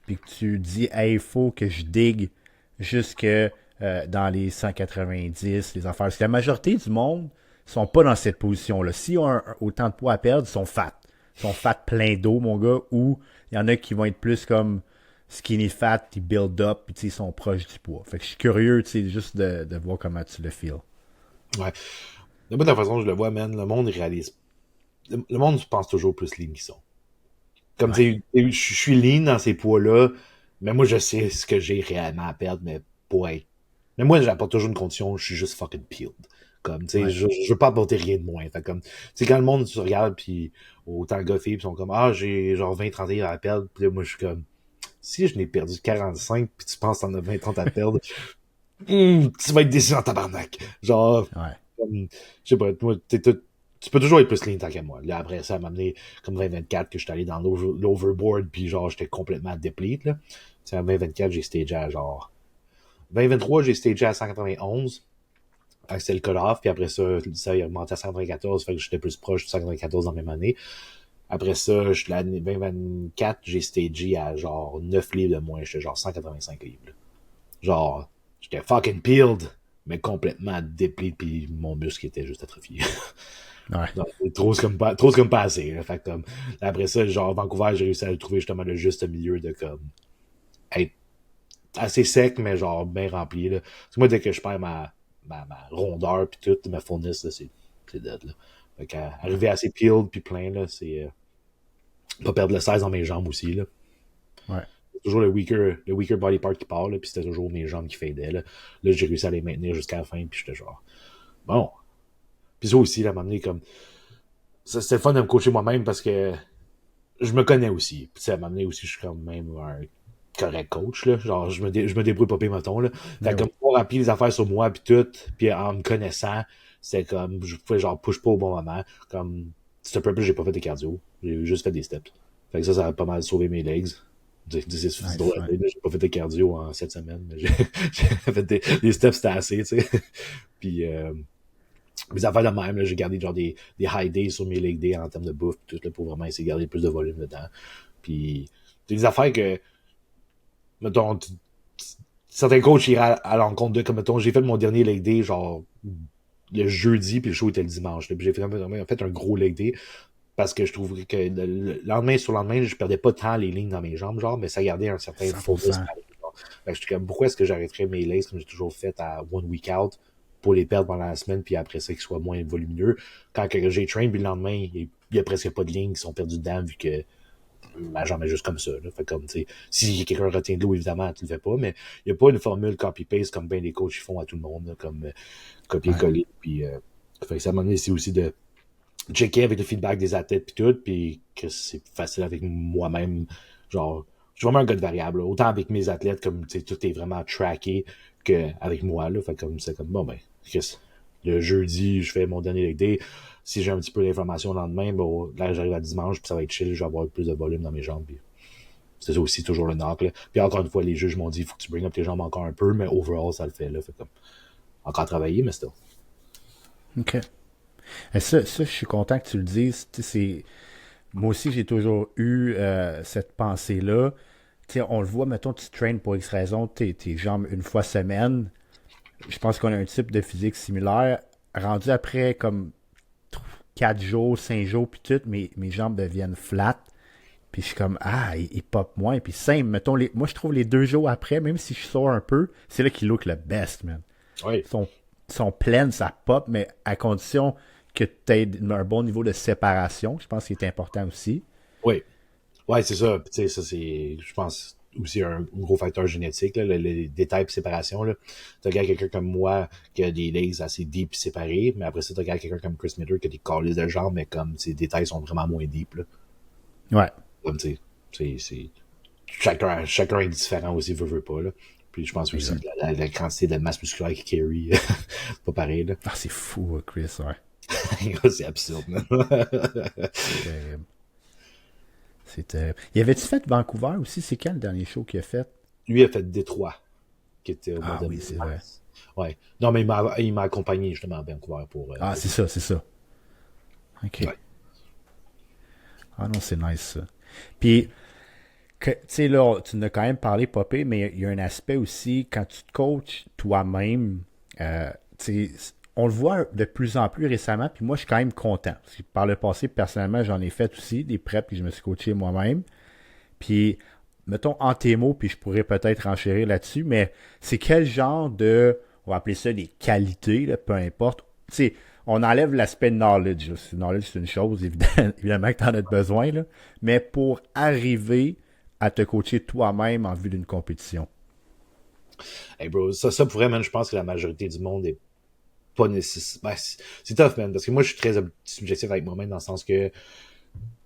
puis que tu dis, hey, il faut que je digue jusque dans les 190, les affaires. Parce que la majorité du monde sont pas dans cette position-là. S'ils ont autant de poids à perdre, ils sont fat. Ils sont fat plein d'eau, mon gars, ou il y en a qui vont être plus comme skinny fat, ils build up, puis ils sont proches du poids. Fait que je suis curieux, tu sais, juste de voir comment tu le feels. Ouais. De toute façon, je le vois, man, le monde réalise. Le monde pense toujours plus lean qu'ils sont. Comme Ouais. tu sais, je suis lean dans ces poids-là, mais moi, je sais ce que j'ai réellement à perdre, mais pour être. Mais moi, j'apporte toujours une condition, je suis juste fucking peeled. Comme, tu sais, Ouais. je veux pas apporter rien de moins. Fait comme, tu sais, quand le monde se regarde, puis autant gars filles, ils sont comme, ah, j'ai genre 20-30 livres à perdre, puis là, moi, je suis comme, si je n'ai perdu 45, puis tu penses que t'en as 20-30 à perdre, tu vas être déçu en tabarnak. Genre, Ouais. comme, je sais pas, toi, tu peux toujours être plus lean tant qu'à moi. Là, après ça m'a amené comme 2024 que j'étais allé dans l'overboard, puis genre, j'étais complètement déplete, là. Tu sais, en 2024, j'ai stagé à genre, 2023, j'ai stagé à 191. Fait que c'était le cut-off, puis après ça, ça a augmenté à 194, fait que j'étais plus proche de 194 dans la même année. Après ça, l'année 2024, j'ai stagé à genre 9 livres de moins, j'étais genre 185 livres. Là. Genre, j'étais fucking peeled, mais complètement dépleté, puis mon muscle était juste atrophié. Ouais. Donc, trop c'est comme pas assez. Là. Fait que, comme, après ça, genre, Vancouver, j'ai réussi à trouver justement le juste milieu de comme être assez sec, mais genre bien rempli. Là. Parce que moi, dès que je perds ma rondeur puis tout, ma fullness, là, c'est dead. Là. Fait qu'arriver assez peeled puis plein, là, c'est pas perdre le 16 dans mes jambes aussi. Là. Ouais. C'est toujours le weaker body part qui part, là, puis c'était toujours mes jambes qui fadaient. Là j'ai réussi à les maintenir jusqu'à la fin, puis j'étais genre, bon. Puis ça aussi, là, à un moment donné, comme, c'était le fun de me coacher moi-même parce que je me connais aussi. Puis à un moment donné aussi, je suis quand même un correct coach, là. Genre, je me débrouille pas pire, mettons, là. Fait Ben que oui. comme, pour remplir les affaires sur moi, puis tout, puis en me connaissant, c'était comme, je pouvais genre push pas au bon moment. Comme, c'est un peu plus, j'ai pas fait de cardio. J'ai juste fait des steps. Fait que ça a pas mal sauvé mes legs. C'est Nice, drôle à ouais. dire, là, j'ai pas fait de cardio en 7 semaines. Mais j'ai fait des steps, c'était assez, tu sais. Puis, mes affaires de même, là, j'ai gardé genre des high days sur mes leg days en termes de bouffe, tout, là, pour vraiment essayer de garder plus de volume dedans. Puis, c'est des affaires que, mettons, certains coachs iraient à l'encontre de, comme mettons, j'ai fait mon dernier leg day, genre, le jeudi, puis le show était le dimanche. Là, puis j'ai fait un gros leg day parce que je trouvais que le lendemain sur le lendemain, je perdais pas tant les lignes dans mes jambes, genre, mais ça gardait un certain fullness 100%. pareil. Fait que j'étais comme, pourquoi est-ce que j'arrêterais mes legs comme j'ai toujours fait à one week out pour les perdre pendant la semaine, puis après ça, qu'ils soient moins volumineux. Quand j'ai train, puis le lendemain, il y a presque pas de lignes qui sont perdues dedans, vu que ma jambe est juste comme ça. Là. Fait comme, tu sais, si quelqu'un retient de l'eau, évidemment, tu le fais pas, mais il n'y a pas une formule copy-paste comme bien les coachs font à tout le monde, là, comme Ouais. copier-coller. Puis, fait que ça m'a donné aussi de checker avec le feedback des athlètes puis tout, puis que c'est facile avec moi-même. Genre, je suis vraiment un gars de variable. Là. Autant avec mes athlètes, comme tu sais, tout est vraiment tracké qu'avec moi. Là. Fait comme c'est comme bon ben, le jeudi, je fais mon dernier leg day. Si j'ai un petit peu d'informations le lendemain, bon, là j'arrive à dimanche, puis ça va être chill, je vais avoir plus de volume dans mes jambes. Puis c'est aussi toujours le knock. Là. Puis encore une fois, les juges m'ont dit il faut que tu bring up tes jambes encore un peu, mais overall, ça le fait. Là. Fait comme encore travailler, mais still. OK. Et ça, je suis content que tu le dises. Tu sais, moi aussi, j'ai toujours eu cette pensée-là. Tu sais, on le voit, mettons, tu traînes pour X raison, tes jambes une fois semaine. Je pense qu'on a un type de physique similaire. Rendu après comme 4 jours, 5 jours, puis tout, mes jambes deviennent flat. Puis je suis comme, ah, il pop moins. Puis simple, mettons, moi je trouve les 2 jours après, même si je sors un peu, c'est là qu'il look le best, man. Oui, Sont pleines, ça pop, mais à condition que tu aies un bon niveau de séparation, je pense que c'est important aussi. oui. Ouais, c'est ça. Puis, tu sais, ça, c'est, je pense, aussi un gros facteur génétique, là, les détails de séparation. Là. Tu regardes quelqu'un comme moi qui a des legs assez deep séparés, mais après ça, tu regardes quelqu'un comme Chris Miller qui a des calices de jambes, mais comme ses détails sont vraiment moins deep. Là. Ouais. Comme, tu sais, chacun est différent aussi, veut pas. Là. Puis je pense aussi Exact. la quantité de masse musculaire qui carry, c'est pas pareil. Là. Ah, c'est fou, Chris, ouais. C'est absurde. Là. C'est terrible. C'est terrible. Y avait-tu fait Vancouver aussi? C'est quand le dernier show qu'il a fait? Lui a fait Détroit, qui était au mois Ah de oui, c'est vrai. mars. Ouais. Non, mais il m'a accompagné justement à Vancouver Ah, pour c'est ça, c'est ça. OK. ouais. Ah non, c'est nice, ça. Puis, tu sais, là, tu en as quand même parlé, Popé, mais il y a un aspect aussi, quand tu te coaches toi-même, tu sais, on le voit de plus en plus récemment, puis moi, je suis quand même content. Parce que par le passé, personnellement, j'en ai fait aussi, des preps, puis je me suis coaché moi-même. Puis, mettons en tes mots, puis je pourrais peut-être enchérir là-dessus, mais c'est quel genre de, on va appeler ça des qualités, là, peu importe. Tu sais, on enlève l'aspect knowledge. Là. Knowledge, c'est une chose, évidemment que tu en as besoin, là. Mais pour arriver à te coacher toi-même en vue d'une compétition. Hey bro, ça pourrait, man, je pense que la majorité du monde est pas nécessaire. Ben, c'est tough, man, parce que moi, je suis très subjectif avec moi-même dans le sens que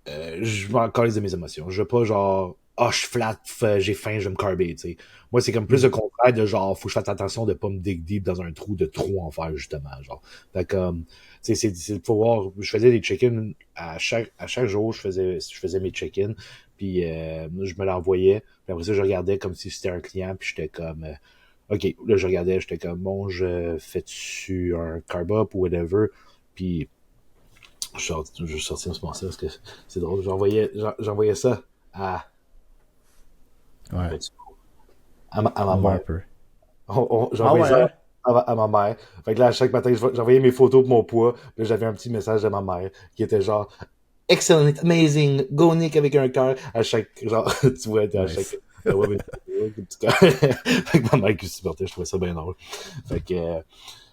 je m'en calisse de mes émotions. Je veux pas genre, ah, je suis flat, j'ai faim, je vais me carber, tu sais. Moi, c'est comme plus le Mhm. contraire de genre, faut que je fasse attention de pas me dig deep dans un trou de trop en faire, justement, genre. Fait comme, tu sais, faut voir, je faisais des check-ins à chaque jour, je faisais mes check-ins, puis je me l'envoyais, puis après ça, je regardais comme si c'était un client, puis j'étais comme, OK, là, je regardais, j'étais comme, bon, je fais-tu un carb up ou whatever, puis je sortais en ce moment-là, parce que c'est drôle, j'envoyais ça à, Ouais, à ma on voit un mère. peu. Ah J'envoyais ouais, ça hein? à ma mère. Fait que là, à chaque matin, j'envoyais mes photos de mon poids. Là, j'avais un petit message de ma mère qui était genre Excellent, amazing, go Nick avec un cœur. À chaque, genre, tu vois, à chaque. Nice. Ouais, mais des petits cœurs. Fait que ma mère qui supportait, je trouvais ça bien drôle. Fait que.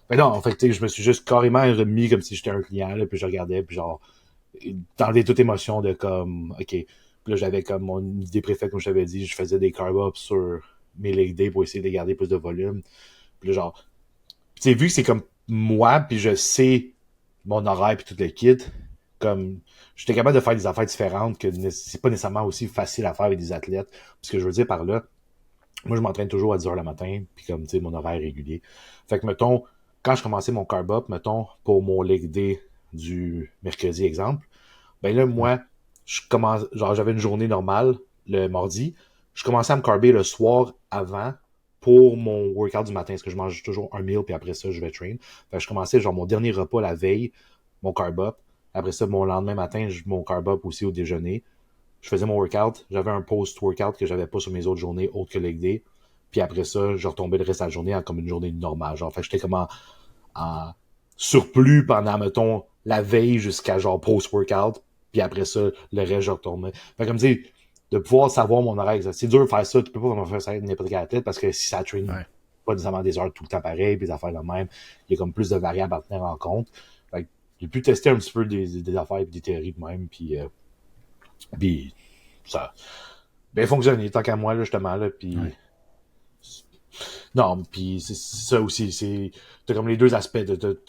Mais non, en fait, tu sais, je me suis juste carrément remis comme si j'étais un client, là, puis je regardais, puis genre, d'enlever toute émotion de comme, OK. Puis là, j'avais comme mon idée préfète, comme je t'avais dit, je faisais des carb-ups sur mes leg day pour essayer de garder plus de volume. Puis là, genre, tu sais, vu que c'est comme moi, puis je sais mon horaire puis tout le kit, comme, j'étais capable de faire des affaires différentes que c'est pas nécessairement aussi facile à faire avec des athlètes. Ce que je veux dire par là, moi, je m'entraîne toujours à 10 heures le matin, puis comme, tu sais, mon horaire est régulier. Fait que, mettons, quand je commençais mon carb up, mettons, pour mon leg day du mercredi, exemple, ben là, Ouais. moi, je commence, genre, j'avais une journée normale le mardi. Je commençais à me carber le soir avant pour mon workout du matin, parce que je mange toujours un meal, puis après ça, je vais train. Fait que je commençais, genre, mon dernier repas la veille, mon carb up. Après ça, mon lendemain matin, mon carb up aussi au déjeuner. Je faisais mon workout. J'avais un post-workout que j'avais pas sur mes autres journées, autres que leg day. Puis après ça, je retombais le reste de la journée en comme une journée normale. Genre, fait que j'étais comme en surplus pendant, mettons, la veille jusqu'à genre post-workout. Puis après ça, le reste, je retournais. Fait comme dire, de pouvoir savoir mon horaire exact. C'est dur de faire ça. Tu peux pas vraiment faire ça avec n'importe quel athlète parce que si ça traîne Ouais. pas nécessairement des heures tout le temps pareil, puis des affaires de même, il y a comme plus de variables à tenir en compte. Fait que j'ai pu tester un petit peu des affaires et des théories de même. Puis ça a bien fonctionné, tant qu'à moi, là, justement. Là, puis Ouais. non, puis c'est ça aussi. T'as comme les deux aspects.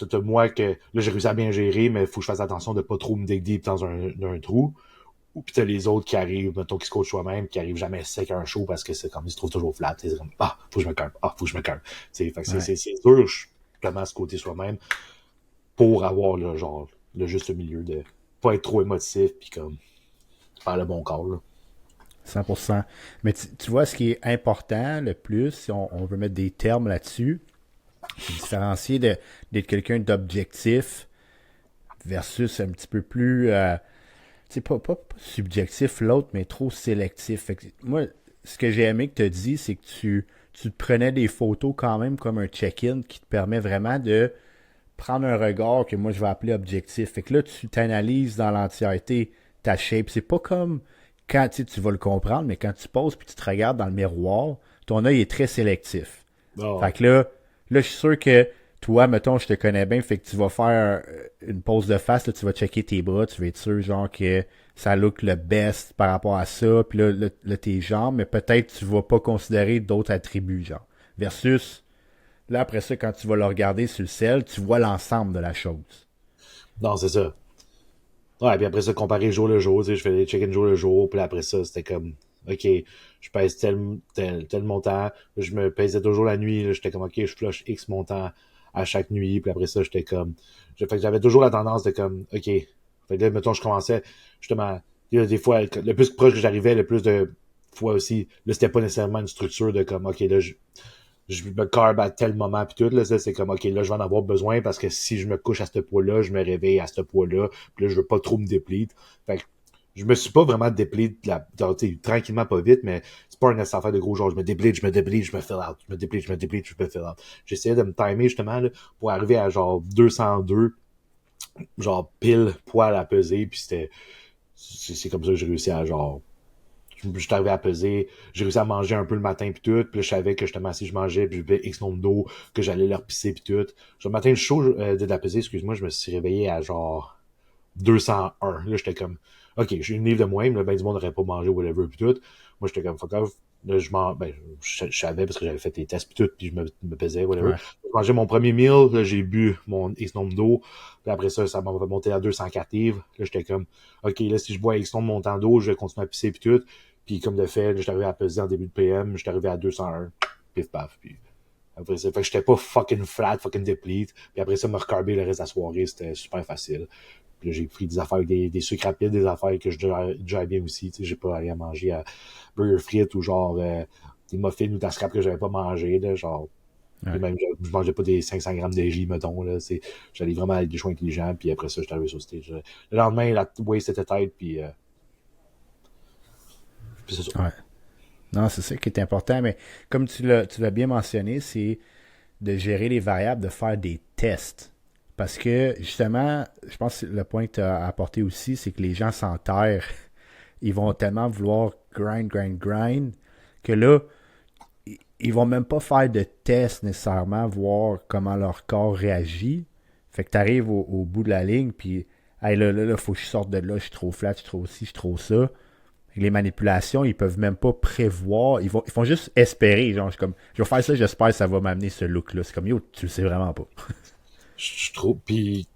T'as moi que là, j'ai réussi à bien gérer, mais il faut que je fasse attention de pas trop me dig deep dans un trou. Ou puis t'as les autres qui arrivent, mettons, qui se coachent soi-même, qui arrivent jamais sec à un show parce que c'est comme ils se trouvent toujours flat. C'est comme faut que je me calme. Faut que je me calme. Fait que Ouais. c'est dur, justement, ce côté soi-même pour avoir le genre le juste milieu de pas être trop émotif puis comme faire le bon call. Là. 100%. Mais tu vois, ce qui est important le plus, si on veut mettre des termes là-dessus, c'est différencier d'être quelqu'un d'objectif versus un petit peu plus, tu sais, pas subjectif l'autre, mais trop sélectif. Fait que moi, ce que j'ai aimé que tu as dit, c'est que tu te prenais des photos quand même comme un check-in qui te permet vraiment de prendre un regard que moi je vais appeler objectif. Fait que là, tu t'analyses dans l'entièreté ta shape. C'est pas comme quand tu vas le comprendre, mais quand tu poses puis tu te regardes dans le miroir, ton œil est très sélectif. Ah Fait ouais. que là, je suis sûr que toi, mettons, je te connais bien, fait que tu vas faire une pose de face, là, tu vas checker tes bras, tu vas être sûr, genre, que ça look le best par rapport à ça, puis là, tes jambes, mais peut-être tu vas pas considérer d'autres attributs, genre. Versus, là, après ça, quand tu vas le regarder sur le sel, tu vois l'ensemble de la chose. Non, c'est ça. Ouais, puis après ça, comparer jour le jour, tu sais, je fais des check-in jour le jour, puis après ça, c'était comme, OK, je pèse tel montant, je me pesais toujours la nuit, là, j'étais comme, OK, je flush X montant à chaque nuit, puis après ça, j'étais comme, fait que j'avais toujours la tendance de comme, OK, fait que là, mettons, je commençais, justement, il y a des fois, le plus proche que j'arrivais, le plus de fois aussi, là, c'était pas nécessairement une structure de comme, OK, là, je me carbe à tel moment puis tout là c'est comme ok là je vais en avoir besoin parce que si je me couche à ce poids-là je me réveille à ce poids-là puis là je veux pas trop me déplete fait que je me suis pas vraiment déplete tranquillement pas vite mais c'est pas une affaire de gros genre je me fill out je me fill out j'essayais de me timer justement là, pour arriver à genre 202 genre pile poids à peser puis c'est comme ça que j'ai réussi à genre je suis arrivé à peser, j'ai réussi à manger un peu le matin puis tout, puis là, je savais que justement si je mangeais puis je buvais X nombre d'eau, que j'allais leur pisser puis tout. Genre, le matin chaud de la pesée, excuse-moi, je me suis réveillé à genre 201. Là, j'étais comme, OK, j'ai une livre de moins, mais ben du monde n'aurait pas mangé whatever puis tout. Moi, j'étais comme, fuck off. Là, je savais parce que j'avais fait les tests puis tout, puis je me pesais, whatever. Ouais. Je mangeais mon premier meal, là, j'ai bu mon X nombre d'eau, puis après ça m'a monté à 204 livres. Là, j'étais comme, OK, là, si je bois X nombre de mon temps d'eau, je vais continuer à pisser puis tout. Puis comme de fait, j'étais arrivé à peser en début de PM, j'étais arrivé à 201, pif paf, puis après ça, fait que j'étais pas fucking flat, fucking deplete. Puis après ça, me recarber le reste de la soirée, c'était super facile. Puis là, j'ai pris des affaires, des sucres rapides, des affaires que je digère bien aussi. Tu sais, j'ai pas rien à manger à burger frites ou genre des muffins ou des scraps que j'avais pas mangé. Là, genre, Ouais. Puis même, je mangeais pas des 500 grammes de J, mettons, là. J'allais vraiment avec des choix intelligents, puis après ça, j'étais arrivé sur le stage. Le lendemain, la waist était tête, puis c'est ça. Ouais. Non, c'est ça qui est important, mais comme tu l'as bien mentionné, c'est de gérer les variables, de faire des tests. Parce que, justement, je pense que le point que tu as apporté aussi, c'est que les gens s'enterrent. Ils vont tellement vouloir grind, que là, ils vont même pas faire de tests nécessairement, voir comment leur corps réagit. Fait que tu arrives au bout de la ligne, puis hey, là, faut que je sorte de là, je suis trop flat, je suis trop ci, je suis trop ça. Les manipulations, ils peuvent même pas prévoir. Ils font juste espérer. Genre, je vais faire ça, j'espère que ça va m'amener ce look-là. C'est comme, yo, tu le sais vraiment pas. Je trouve, puis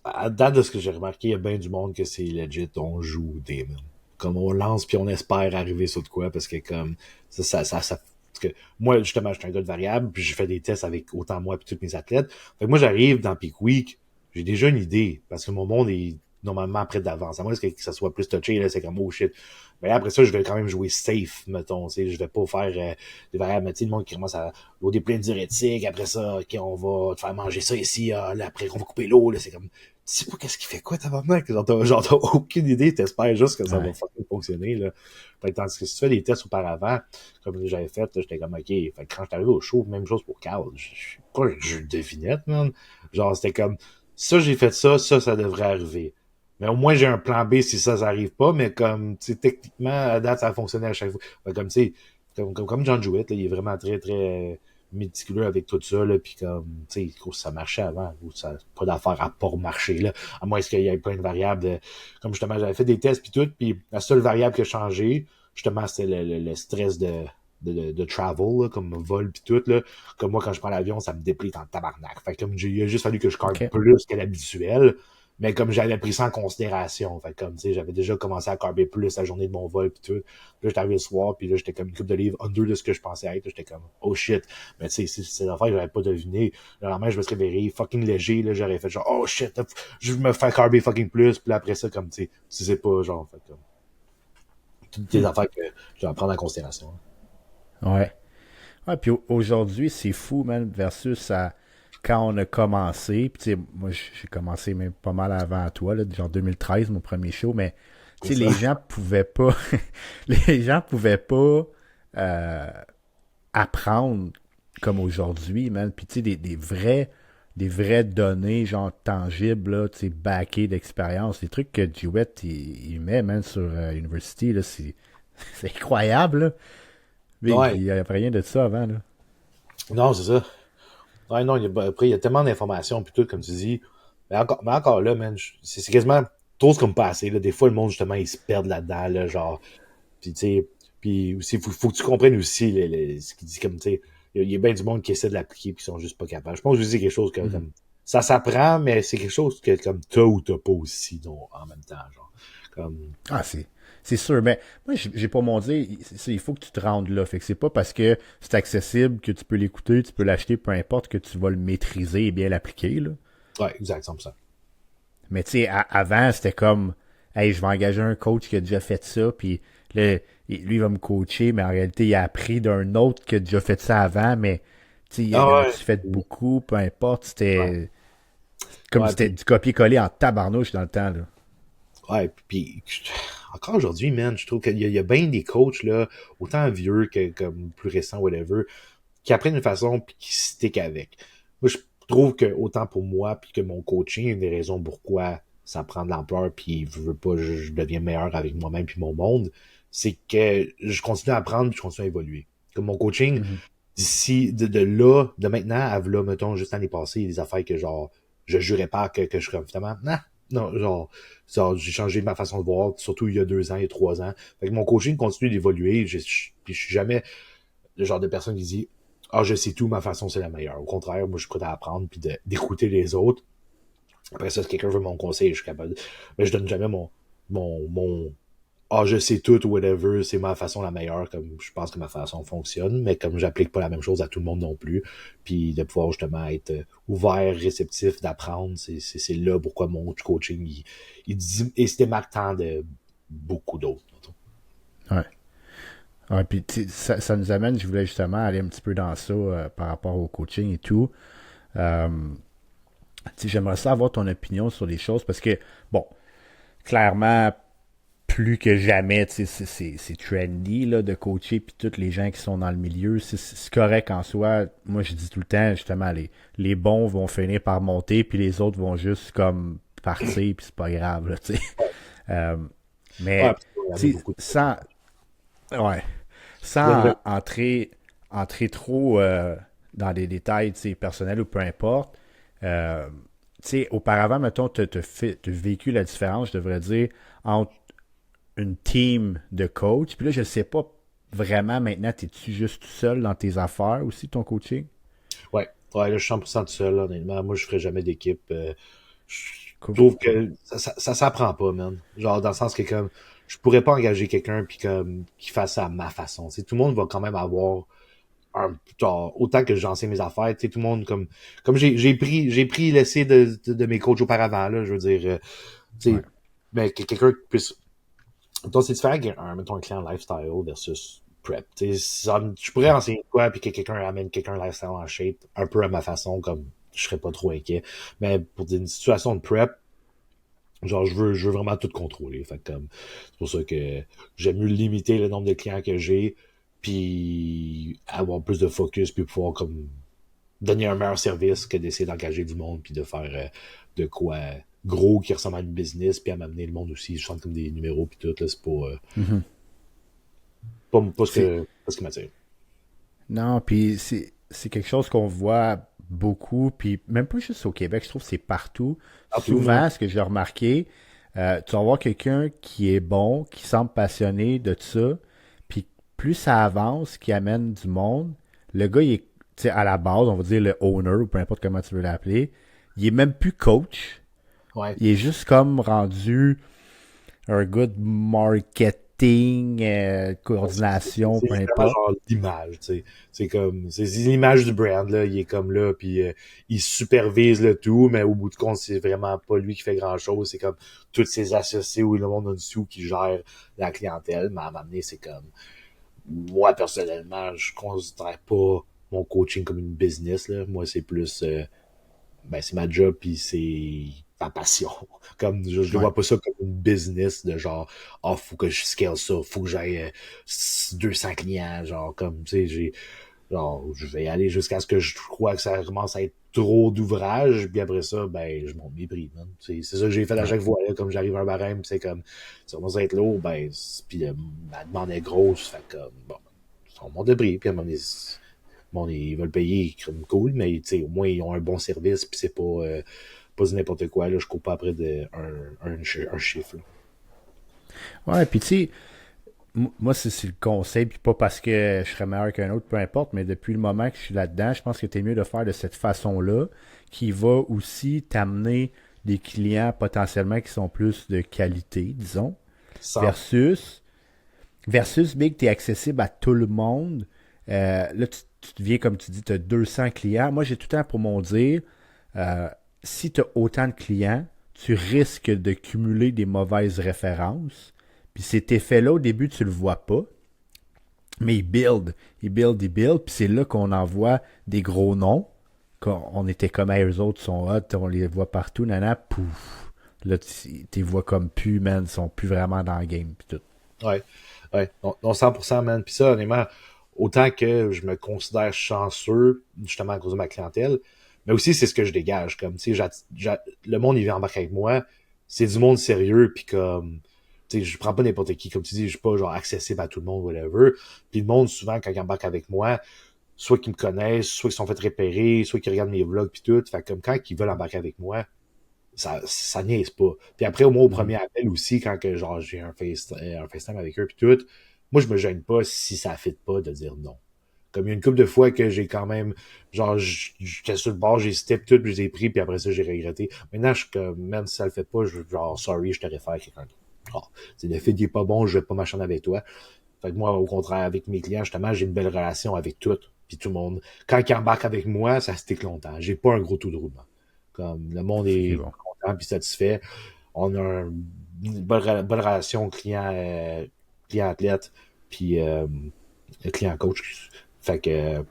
à date de ce que j'ai remarqué, il y a bien du monde que c'est legit, on joue des man. Comme on lance puis on espère arriver sur de quoi parce que comme parce que moi justement je suis un gars de variable puis je fais des tests avec autant moi puis tous mes athlètes. Fait que moi j'arrive dans Peak Week, j'ai déjà une idée parce que mon monde est normalement près d'avance. À moins que ça soit plus touché là, c'est comme oh shit. Mais là, après ça, je vais quand même jouer safe, mettons. Je vais pas faire des variables. Mais tu sais, le monde qui commence à loader plein de diurétiques. Après ça, OK, on va te faire manger ça ici. Là, après, on va couper l'eau. Là, c'est comme, tu sais pas qu'est-ce qu'il fait quoi, tabarnak? Genre, t'as aucune idée. T'espères juste que ça va Ouais. fonctionner, là. Fait que, tandis que si tu fais des tests auparavant, comme j'avais fait, là, j'étais comme, OK. Fait que quand j'étais arrivé au show, même chose pour Carl. Je suis pas un jeu de devinette, man. Genre, c'était comme, ça, j'ai fait ça, ça devrait arriver. Mais au moins, j'ai un plan B si ça arrive pas, mais comme, tu sais, techniquement, à date, ça a fonctionné à chaque fois. Fait comme, tu sais, comme John Jewett, là, il est vraiment très, très méticuleux avec tout ça, là, puis comme, tu sais, ça marchait avant, ou ça pas d'affaire à pas marcher, là, à moins qu'il y ait plein de variables, comme justement, j'avais fait des tests puis tout, puis la seule variable qui a changé, justement, c'était le stress de travel, là, comme vol puis tout, là. Comme moi, quand je prends l'avion, ça me déplite en tabarnak. Fait que comme, il a juste fallu que je carbe OK. plus que l'habituel, mais comme j'avais pris ça en considération, fait comme, tu sais, j'avais déjà commencé à carber plus la journée de mon vol pis tout. Puis là, j'étais arrivé le soir, puis là, j'étais comme une coupe de livres under de ce que je pensais être. J'étais comme, oh shit. Mais tu sais, c'est l'affaire que j'avais pas deviné. Le lendemain, je me suis réveillé fucking léger, là, j'aurais fait genre, oh shit, je vais me faire carber fucking plus. Puis là, après ça, comme, tu sais pas, genre, fait comme, toutes les Hmm. affaires que je dois prendre en considération. Ouais. Ouais, puis aujourd'hui, c'est fou, man, versus quand on a commencé. Puis, tu sais, moi, j'ai commencé même pas mal avant toi, là, genre 2013, mon premier show, mais, tu C'est sais, ça. les gens pouvaient pas, les gens pouvaient pas euh, apprendre comme aujourd'hui, man. Puis, tu sais, des vraies données, genre tangibles, là, tu sais, backées d'expérience. Les trucs que Duet, il met, man, sur University, là, c'est incroyable, là. Mais il Ouais. n'y avait rien de ça avant, là. Non, c'est ça. Ouais, non, après, il y a tellement d'informations, puis tout, comme tu dis. Mais encore là, man, c'est quasiment trop comme pas assez, là. Des fois, le monde, justement, il se perd là-dedans, là, genre. Puis, tu sais, puis aussi, faut que tu comprennes aussi ce qu'il dit, comme, tu sais, il y a bien du monde qui essaie de l'appliquer, puis qui sont juste pas capables. Je pense que c'est quelque chose que, Mhm. comme, ça s'apprend, mais c'est quelque chose que, comme, t'as ou t'as pas aussi, donc, en même temps, genre. Comme, Ah, c'est sûr. Mais moi, j'ai pas mon dire, il faut que tu te rendes là. Fait que c'est pas parce que c'est accessible que tu peux l'écouter, tu peux l'acheter, peu importe, que tu vas le maîtriser et bien l'appliquer, là. ouais, exact, 100%. Mais tu sais, avant, c'était comme, hey, je vais engager un coach qui a déjà fait ça, puis là, lui, il va me coacher, mais en réalité, il a appris d'un autre qui a déjà fait ça avant, mais tu sais, Ah il en ouais. a-tu fait beaucoup, peu importe, Ouais, c'était comme ouais, c'était puis du copier-coller en tabarnouche dans le temps, là. ouais, puis encore aujourd'hui, man, je trouve qu'il y a bien des coachs, là, autant vieux que comme plus récents, whatever, qui apprennent une façon puis qui stick avec. Moi, je trouve que autant pour moi puis que mon coaching, une des raisons pourquoi ça prend de l'ampleur puis je veux pas, je deviens meilleur avec moi-même puis mon monde, c'est que je continue à apprendre puis je continue à évoluer. Comme mon coaching, Mhm. d'ici, de là, de maintenant à là, mettons, juste l'année passée, il y a des affaires que genre, je jurais pas que je suis comme finalement, non, non, genre, j'ai changé ma façon de voir, surtout il y a 2 ans, il y a 3 ans. Fait que mon coaching continue d'évoluer, puis je suis jamais le genre de personne qui dit, ah, je sais tout, ma façon c'est la meilleure. Au contraire, moi, je suis prêt à apprendre puis d'écouter les autres. Après ça, si quelqu'un veut mon conseil, je suis capable. Mais je donne jamais mon ah, je sais tout ou whatever, c'est ma façon la meilleure, comme je pense que ma façon fonctionne, mais comme j'applique pas la même chose à tout le monde non plus, puis de pouvoir justement être ouvert, réceptif, d'apprendre, c'est là pourquoi mon coaching, il se démarque tant de beaucoup d'autres. Ouais. Ouais, puis ça nous amène, je voulais justement aller un petit peu dans ça par rapport au coaching et tout. Euh, J'aimerais ça avoir ton opinion sur les choses parce que, bon, clairement, plus que jamais, c'est trendy là, de coacher, puis tous les gens qui sont dans le milieu, c'est correct en soi. Moi, je dis tout le temps, justement, les bons vont finir par monter, puis les autres vont juste comme partir, puis c'est pas grave, là, tu sais. Euh, Ouais, mais, parce qu'il y en a tu sais, beaucoup. ouais, J'aimerais. sans entrer trop dans des détails, tu sais, personnels ou peu importe, euh, tu sais, auparavant, mettons, t'as vécu la différence, je devrais dire, entre une team de coach. Puis là, je ne sais pas vraiment maintenant, es-tu juste tout seul dans tes affaires aussi, ton coaching? Ouais, ouais, là, je suis 100% tout seul, là, honnêtement. Moi, je ferais jamais d'équipe. Je Cool. trouve que ça s'apprend pas, man. Genre, dans le sens que comme je pourrais pas engager quelqu'un puis comme qu'il fasse ça à ma façon. Tu sais, tout le monde va quand même avoir genre, autant que j'enseigne mes affaires, tu sais, tout le monde comme j'ai pris l'essai de mes coachs auparavant, là, je veux dire, tu Ouais. sais, mais que quelqu'un puisse. Donc, c'est différent qu'un, mettons, un client lifestyle versus prep. Tu sais, je pourrais enseigner quoi, puis que quelqu'un amène quelqu'un lifestyle en shape, un peu à ma façon, comme je serais pas trop inquiet. Mais pour une situation de prep, genre, je veux vraiment tout contrôler. Fait que, comme, c'est pour ça que j'aime mieux limiter le nombre de clients que j'ai, puis avoir plus de focus, puis pouvoir, comme, donner un meilleur service que d'essayer d'engager du monde, puis de faire de quoi gros qui ressemble à une business, puis à m'amener le monde aussi. Je chante comme des numéros, puis tout, là, c'est Mhm. pas C'est, ce qui m'attire. non, puis c'est quelque chose qu'on voit beaucoup, puis même pas juste au Québec, je trouve que c'est partout. Partout, man. Souvent, ce que j'ai remarqué, tu vas voir quelqu'un qui est bon, qui semble passionné de ça, puis plus ça avance, qui amène du monde, le gars, il est, tu sais, à la base, on va dire le owner, ou peu importe comment tu veux l'appeler, il est même plus coach, Ouais. il est juste comme rendu un gars de marketing, Ouais, coordination, c'est peu vraiment importe. genre l'image, tu sais. C'est comme, c'est l'image du brand, là. Il est comme là, puis il supervise le tout, mais au bout de compte, c'est vraiment pas lui qui fait grand-chose. C'est comme tous ses associés ou le monde en dessous qui gère la clientèle. Mais à m'amener, c'est comme, moi, personnellement, je considère pas mon coaching comme une business, là. Moi, c'est plus, ben, c'est ma job, puis c'est ma passion. Comme, je ne Ouais. vois pas ça comme une business de genre, ah, faut que je scale ça, faut que j'aille 200 clients, genre, comme, tu sais, genre, je vais y aller jusqu'à ce que je crois que ça commence à être trop d'ouvrages, puis après ça, ben, je monte mes prix, man. C'est ça que j'ai fait à Ouais. chaque fois, là, comme j'arrive à un barème, c'est comme, ça commence à être lourd, ben, puis ma demande est grosse, fait comme, bon, on monte le prix, puis à un moment donné, bon, ils veulent payer comme cool, mais tu sais, au moins ils ont un bon service, puis c'est pas du n'importe quoi. Là, je cours pas après un chiffre. Là. Ouais, puis tu sais, moi, c'est le conseil, puis pas parce que je serais meilleur qu'un autre, peu importe, mais depuis le moment que je suis là-dedans, je pense que t'es mieux de faire de cette façon-là, qui va aussi t'amener des clients potentiellement qui sont plus de qualité, disons, Sans, versus, Big, t'es accessible à tout le monde. Là, tu deviens, comme tu dis, tu as 200 clients. Moi, j'ai tout le temps pour mon dire, euh, si tu as autant de clients, tu risques de cumuler des mauvaises références. Puis cet effet-là, au début, tu le vois pas. Mais il build. Puis c'est là qu'on envoie des gros noms. On était comme, hey, eux autres sont hot, on les voit partout, nana, pouf. Là, tu les vois comme plus, man, ils sont plus vraiment dans le game. Puis tout. ouais, ouais, non, 100%, man. Puis ça, honnêtement, autant que je me considère chanceux, justement à cause de ma clientèle, mais aussi c'est ce que je dégage. Comme, tu sais, le monde, il vient embarquer avec moi, c'est du monde sérieux, puis comme, tu sais, je prends pas n'importe qui. Comme tu dis, je suis pas genre accessible à tout le monde, whatever. Puis le monde, souvent, quand il embarque avec moi, soit qu'ils me connaissent, soit qu'ils sont fait repérer, soit qu'ils regardent mes vlogs puis tout. Fait comme quand ils veulent embarquer avec moi, ça niaise pas. Puis après, au moins au Mhm. premier appel aussi, quand que genre j'ai un FaceTime avec eux puis tout, moi je me gêne pas si ça fit pas de dire non. Comme il y a une couple de fois que j'ai quand même, genre, j'étais sur le bord, j'ai step tout, puis je les ai pris, puis après ça, j'ai regretté. Maintenant, je suis comme, même si ça le fait pas, genre, sorry, je te réfère à quelqu'un d'autre. Genre, c'est le fait qu'il est pas bon, je vais pas m'acharner avec toi. Fait que moi, au contraire, avec mes clients, justement, j'ai une belle relation avec tout, puis tout le monde. Quand ils embarquent avec moi, ça se stick longtemps. J'ai pas un gros taux de roulement. Comme le monde C'est est bon. content puis satisfait. On a une bonne relation client-athlète. Puis client-coach. Fait que,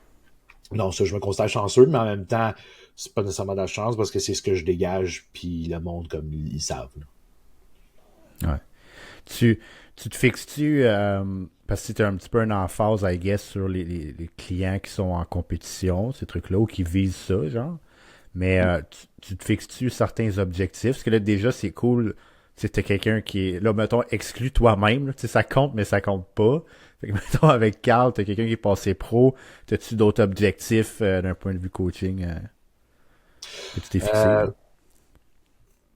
non, ça, je me considère chanceux, mais en même temps, c'est pas nécessairement de la chance parce que c'est ce que je dégage, puis le monde, comme ils savent. Ouais. Tu, tu te fixes-tu, parce que tu es un petit peu en emphase, I guess, sur les clients qui sont en compétition, ces trucs-là, ou qui visent ça, genre. Mais tu te fixes-tu certains objectifs? Parce que là, déjà, c'est cool. Tu sais, t'as quelqu'un qui est, là, mettons, exclu toi-même. Là. Tu sais, ça compte, mais ça compte pas. Fait que, mettons, avec Carl, t'as quelqu'un qui est passé pro. T'as-tu d'autres objectifs d'un point de vue coaching que tu t'es fixé, Euh,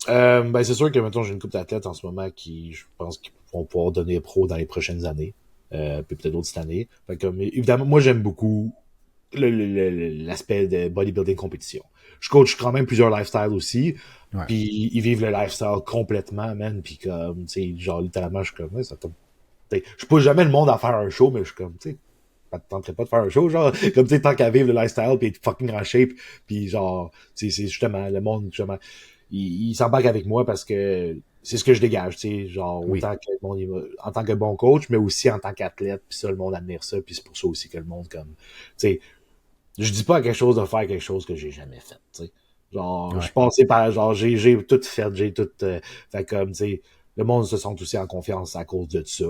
genre? ben c'est sûr que, mettons, j'ai une couple d'athlètes en ce moment qui, je pense, qu'ils vont pouvoir donner pro dans les prochaines années. Puis peut-être d'autres cette année. Fait que, mais évidemment, moi, j'aime beaucoup l'aspect de bodybuilding compétition. Je coach quand même plusieurs lifestyles aussi. Ouais. Puis ils vivent le lifestyle complètement, man. Puis comme, tu sais, genre, littéralement, je suis comme, ouais, je pousse jamais le monde à faire un show, mais je suis comme, tu sais, ça te tenterait pas de faire un show, genre, comme, tu sais, tant qu'à vivre le lifestyle, puis être fucking en shape, puis genre, c'est justement, le monde, justement, il s'embarque avec moi parce que c'est ce que je dégage, tu sais, genre, Oui. autant que le monde, en tant que bon coach, mais aussi en tant qu'athlète, puis ça, le monde admire ça, puis c'est pour ça aussi que le monde, comme, tu sais, je dis pas à quelque chose de faire quelque chose que j'ai jamais fait, tu sais. Genre, je Ouais. suis passé par, genre, j'ai tout fait, j'ai tout, fait comme, tu sais, le monde se sent aussi en confiance à cause de ça.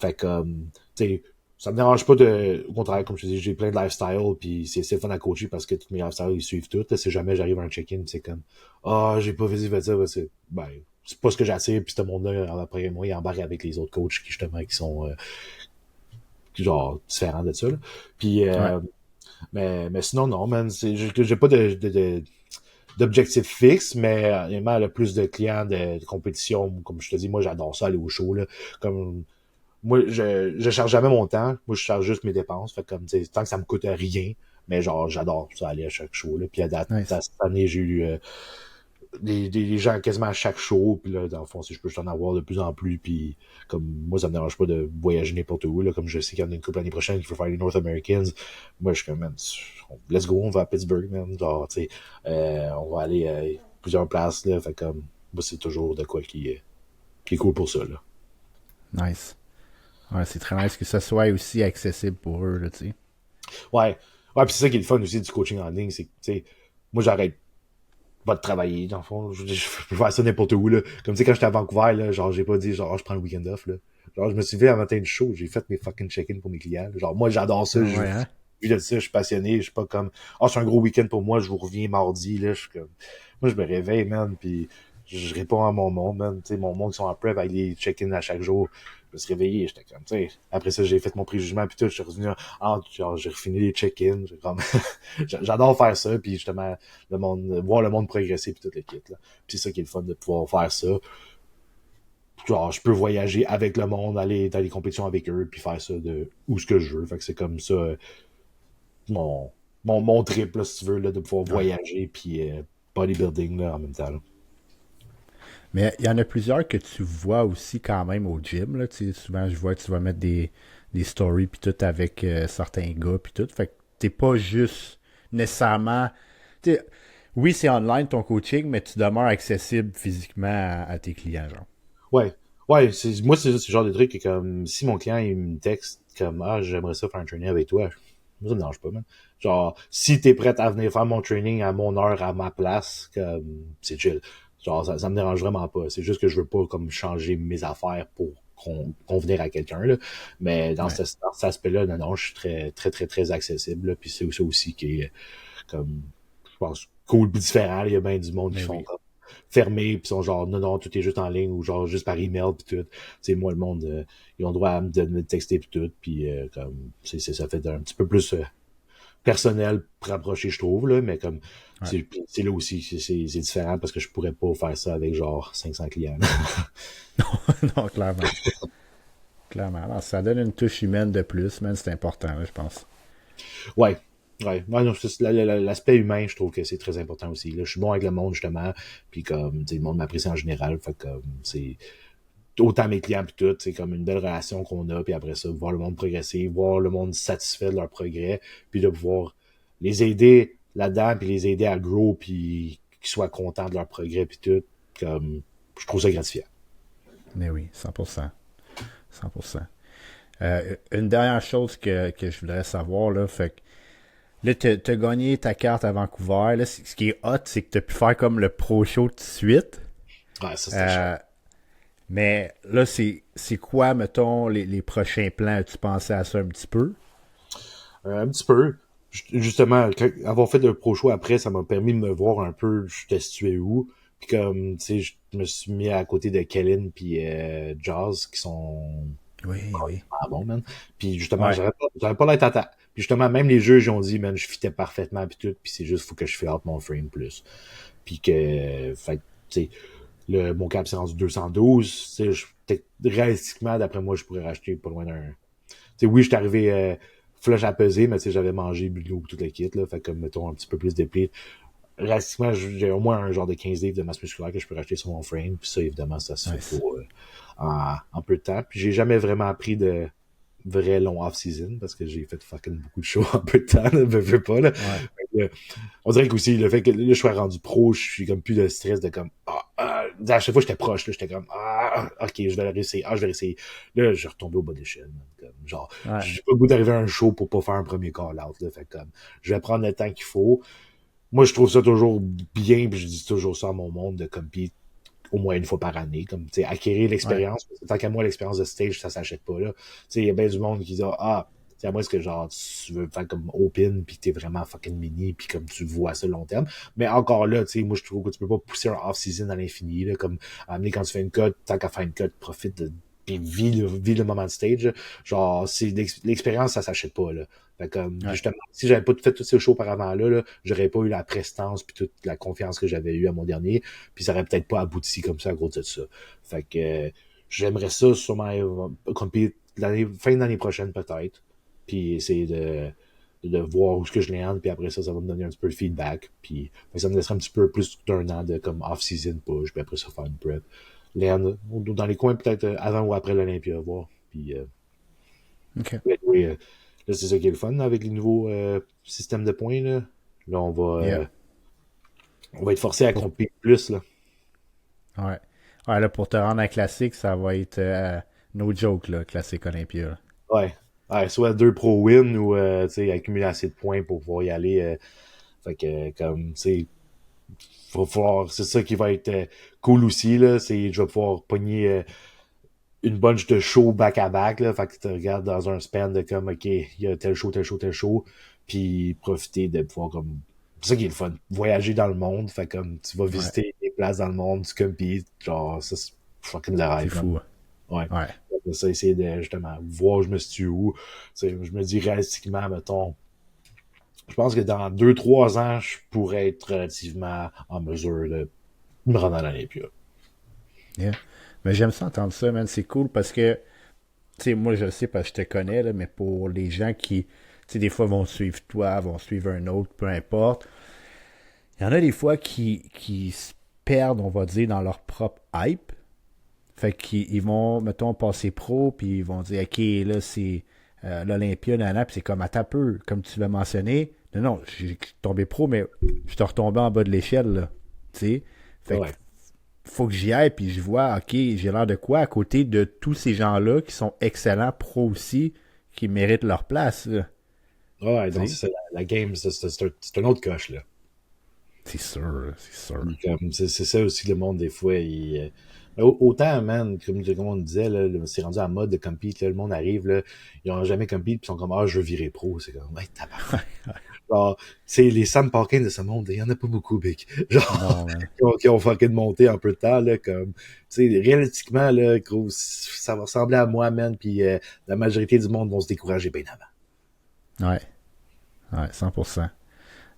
Fait comme, tu sais, ça me dérange pas de, au contraire, comme je te dis, j'ai plein de lifestyle, puis c'est fun à coacher parce que tous mes lifestyles, ils suivent tout. Si jamais j'arrive à un check-in, c'est comme, ah, j'ai pas fait ça, ben, c'est pas ce que j'attire, puis ce monde-là, après moi, il embarque avec les autres coachs qui, justement, qui sont, genre, différents de ça, là. Puis, Ouais. mais sinon, non, man, j'ai pas d'objectif fixe, mais honnêtement, le plus de clients de compétition, comme je te dis, moi, j'adore ça, aller au show, là. Comme, moi, je charge jamais mon temps. Moi, je charge juste mes dépenses. Fait comme, tu sais, tant que ça me coûte rien. Mais genre, j'adore ça aller à chaque show, là. Puis à date, Nice. cette année, j'ai eu des gens quasiment à chaque show. Puis là, dans le fond, si je peux en avoir de plus en plus. Puis comme moi, ça me dérange pas de voyager n'importe où. Là, comme je sais qu'il y en a une couple l'année prochaine qui veut faire les North Americans. Moi, je suis comme, man, let's go, on va à Pittsburgh, man. Genre, tu sais, on va aller à plusieurs places, là. Fait comme, moi, c'est toujours de quoi qui est cool pour ça, là. Nice. Ouais, c'est très nice que ça soit aussi accessible pour eux, là, tu sais. Ouais. Ouais, puis c'est ça qui est le fun aussi du coaching en ligne, c'est que, tu sais, moi, j'arrête pas de travailler, dans le fond. Je peux faire ça n'importe où, là. Comme, tu sais, quand j'étais à Vancouver, là, genre, j'ai pas dit, genre, oh, je prends le week-end off, là. Genre, je me suis levé à matin du show, j'ai fait mes fucking check-in pour mes clients, là. Genre, moi, j'adore ça, Ah ouais, hein? vu de ça, je suis passionné, je suis pas comme, oh, c'est un gros week-end pour moi, je vous reviens mardi, là, je suis comme, moi, je me réveille, man, puis je réponds à mon monde, man, tu sais, mon monde qui sont en prep avec les check-in à chaque jour. Je me suis réveillé, j'étais comme, tu sais, après ça, j'ai fait mon préjugement, puis tout, je suis revenu, genre, j'ai refini les check-in, j'adore faire ça, puis justement, voir le monde progresser, puis tout le kit, là. Puis c'est ça qui est le fun de pouvoir faire ça. Genre, je peux voyager avec le monde, aller dans les compétitions avec eux, puis faire ça de où ce que je veux. Fait que c'est comme ça, mon, mon trip, là, si tu veux, là, de pouvoir Ouais. voyager, puis bodybuilding, là, en même temps, là. Mais il y en a plusieurs que tu vois aussi quand même au gym, là. Tu sais, souvent, je vois que tu vas mettre des stories puis tout avec certains gars puis tout. Fait que t'es pas juste nécessairement... tu sais, oui, c'est online ton coaching, mais tu demeures accessible physiquement à tes clients, genre. Ouais. Ouais, moi, c'est ce genre de truc que, comme, si mon client, il me texte, comme, ah, j'aimerais ça faire un training avec toi, moi, ça me dérange pas, man. Genre, si t'es prête à venir faire mon training à mon heure, à ma place, comme, c'est chill. Genre, ça me dérange vraiment pas. C'est juste que je veux pas, comme, changer mes affaires pour convenir à quelqu'un, là. Mais Ouais. dans cet aspect-là, non, non, je suis très, très, très, très accessible, là. Puis c'est ça aussi qui est, comme, je pense, cool, puis différent. Il y a bien du monde qui Mais font oui. comme fermés, puis sont genre, non, non, tout est juste en ligne, ou genre, juste par email, puis tout. Tu sais, moi, le monde, ils ont le droit de me texter, puis tout, puis comme, ça fait un petit peu plus personnel pour rapprocher, je trouve, là, mais comme, Ouais. c'est là aussi, c'est différent, parce que je pourrais pas faire ça avec genre 500 clients. Non, clairement. Clairement. Alors, ça donne une touche humaine de plus, man, c'est important, là, je pense. Ouais. Ouais, ouais, non, l'aspect humain, je trouve que c'est très important aussi. Là, je suis bon avec le monde, justement, puis comme, tu sais, le monde m'apprécie en général, fait que c'est autant mes clients puis tout, c'est comme une belle relation qu'on a, puis après ça, voir le monde progresser, voir le monde satisfait de leur progrès, puis de pouvoir les aider là-dedans, puis les aider à grow, puis qu'ils soient contents de leur progrès, puis tout, comme, je trouve ça gratifiant. Mais oui, 100%. 100%. Une dernière chose que je voudrais savoir, là, fait que là, t'as gagné ta carte à Vancouver. Là, ce qui est hot, c'est que t'as pu faire comme le pro show tout de suite. Ouais, ça c'était cher. Euh, mais là, c'est quoi, mettons, les prochains plans? As-tu pensé à ça un petit peu? Un petit peu. Justement, avoir fait le pro show après, ça m'a permis de me voir un peu, j'étais situé où. Puis comme, tu sais, je me suis mis à côté de Kellen puis Jazz, qui sont Oui, oui. bon, man. Puis justement, Ouais. j'aurais pas l'air tata. Puis justement, même les juges, ils ont dit, man, je fitais parfaitement puis tout. Puis c'est juste, faut que je fasse mon frame plus. Puis que, fait, tu sais, mon cap s'est rendu 212. Tu sais, réalistiquement, d'après moi, je pourrais racheter pas loin d'un. Tu sais, oui, j'étais arrivé flush à peser, mais tu sais, j'avais mangé bu de l'eau tout le kit, là. Fait comme, mettons, un petit peu plus de plis. Réalistiquement, j'ai au moins un genre de 15 livres de masse musculaire que je peux racheter sur mon frame. Puis ça, évidemment, ça se fait Nice. pour en peu de temps. Puis j'ai jamais vraiment appris de vrai long off-season parce que j'ai fait fucking beaucoup de shows en peu de temps, là, veux pas, là. Ouais. Fait que, on dirait qu'aussi, le fait que là, je sois rendu pro, je suis comme plus de stress de comme, à chaque fois, j'étais proche, là, j'étais comme, ok, je vais réessayer, je vais réessayer. Là, je suis retombé au bas d'échelle, man. Comme, genre, Ouais. j'ai pas le goût d'arriver à un show pour pas faire un premier call-out, là. Fait comme, je vais prendre le temps qu'il faut. Moi, je trouve ça toujours bien, puis je dis toujours ça à mon monde, de comme, pis au moins une fois par année, comme, tu sais, acquérir Ouais. l'expérience. Tant qu'à moi, l'expérience de stage, ça s'achète pas, là. Tu sais, il y a bien du monde qui dit, c'est à moi, est-ce que, genre, tu veux faire comme open, puis que t'es vraiment fucking mini, puis comme tu vois ça long terme. Mais encore là, tu sais, moi, je trouve que tu peux pas pousser un off-season à l'infini, là, comme, amener quand tu fais une cut, tant qu'à faire une cut, profite de, puis vis le moment de stage, là. Genre, c'est, l'expérience, ça s'achète pas, là. Fait comme, Ouais. justement, si j'avais pas fait tous ces shows auparavant là, j'aurais pas eu la prestance puis toute la confiance que j'avais eu à mon dernier, puis ça aurait peut-être pas abouti comme ça à cause de ça. Fait que j'aimerais ça sûrement compter fin de l'année prochaine peut-être, puis essayer de voir où est-ce que je l'ai puis après ça, ça va me donner un petit peu de feedback, puis ça me laissera un petit peu plus d'un an de comme off-season push, puis après ça faire une prep. Land, dans les coins peut-être avant ou après l'Olympia, voir. Puis OK. oui, là, c'est ça qui est le fun là, avec les nouveaux systèmes de points. Là Yeah. on va être forcé à Pour, compter plus. Là. ouais. Ouais, là, pour te rendre à classique, ça va être no joke, là, classique Olympia. Là. Ouais. Ouais, soit 2 pro-win ou accumuler assez de points pour pouvoir y aller. Fait que comme tu sais, faut falloir. C'est ça qui va être cool aussi. Là, c'est je vais pouvoir pogner une bunch de shows back-à-back. Là, fait que tu regardes dans un span de comme OK, il y a tel show, tel show, tel show. Puis profiter de pouvoir comme. C'est ça qui est le fun. Voyager dans le monde. Fait comme tu vas Ouais. visiter des places dans le monde, tu compites. Genre, ça c'est fucking le C'est rêve, man. fou. Ouais. Ouais. Après ça, essayer de justement voir où je me situe où. T'sais, je me dis réalistiquement, mettons, je pense que dans 2 3 ans, je pourrais être relativement en mesure de me rendre à l'Olympia. Yeah. Mais j'aime ça entendre ça, man. C'est cool parce que, tu sais, moi, je le sais parce que je te connais, là, mais pour les gens qui, tu sais, des fois vont suivre toi, vont suivre un autre, peu importe, il y en a des fois qui se perdent, on va dire, dans leur propre hype. Fait qu'ils ils vont, mettons, passer pro, puis ils vont dire, OK, là, c'est l'Olympia, nanana, puis c'est comme, à ta peu, comme tu l'as mentionné. Non, non, j'ai tombé pro, mais je suis retombé en bas de l'échelle, là. Tu sais? Fait que Ouais. faut que j'y aille, puis je vois, OK, j'ai l'air de quoi à côté de tous ces gens-là qui sont excellents pros aussi, qui méritent leur place, là. Ouais, Tu donc sais? c'est ça, la game, c'est un autre coche, là. C'est sûr, là, c'est sûr. C'est ça aussi le monde, des fois. Autant, man, comme on disait, là, c'est rendu à mode de compete, là, le monde arrive, là, ils ont jamais compete, puis ils sont comme, je veux virer pro. C'est comme, ouais, tabarnak. Genre, c'est les Sam Parkin de ce monde, il y en a pas beaucoup, Big. Genre, Non, man. qui ont fucking monté en peu de temps, là, comme, tu sais, réalistiquement, là, gros, ça va ressembler à moi, man, puis la majorité du monde vont se décourager bien avant. Ouais, ouais, 100%.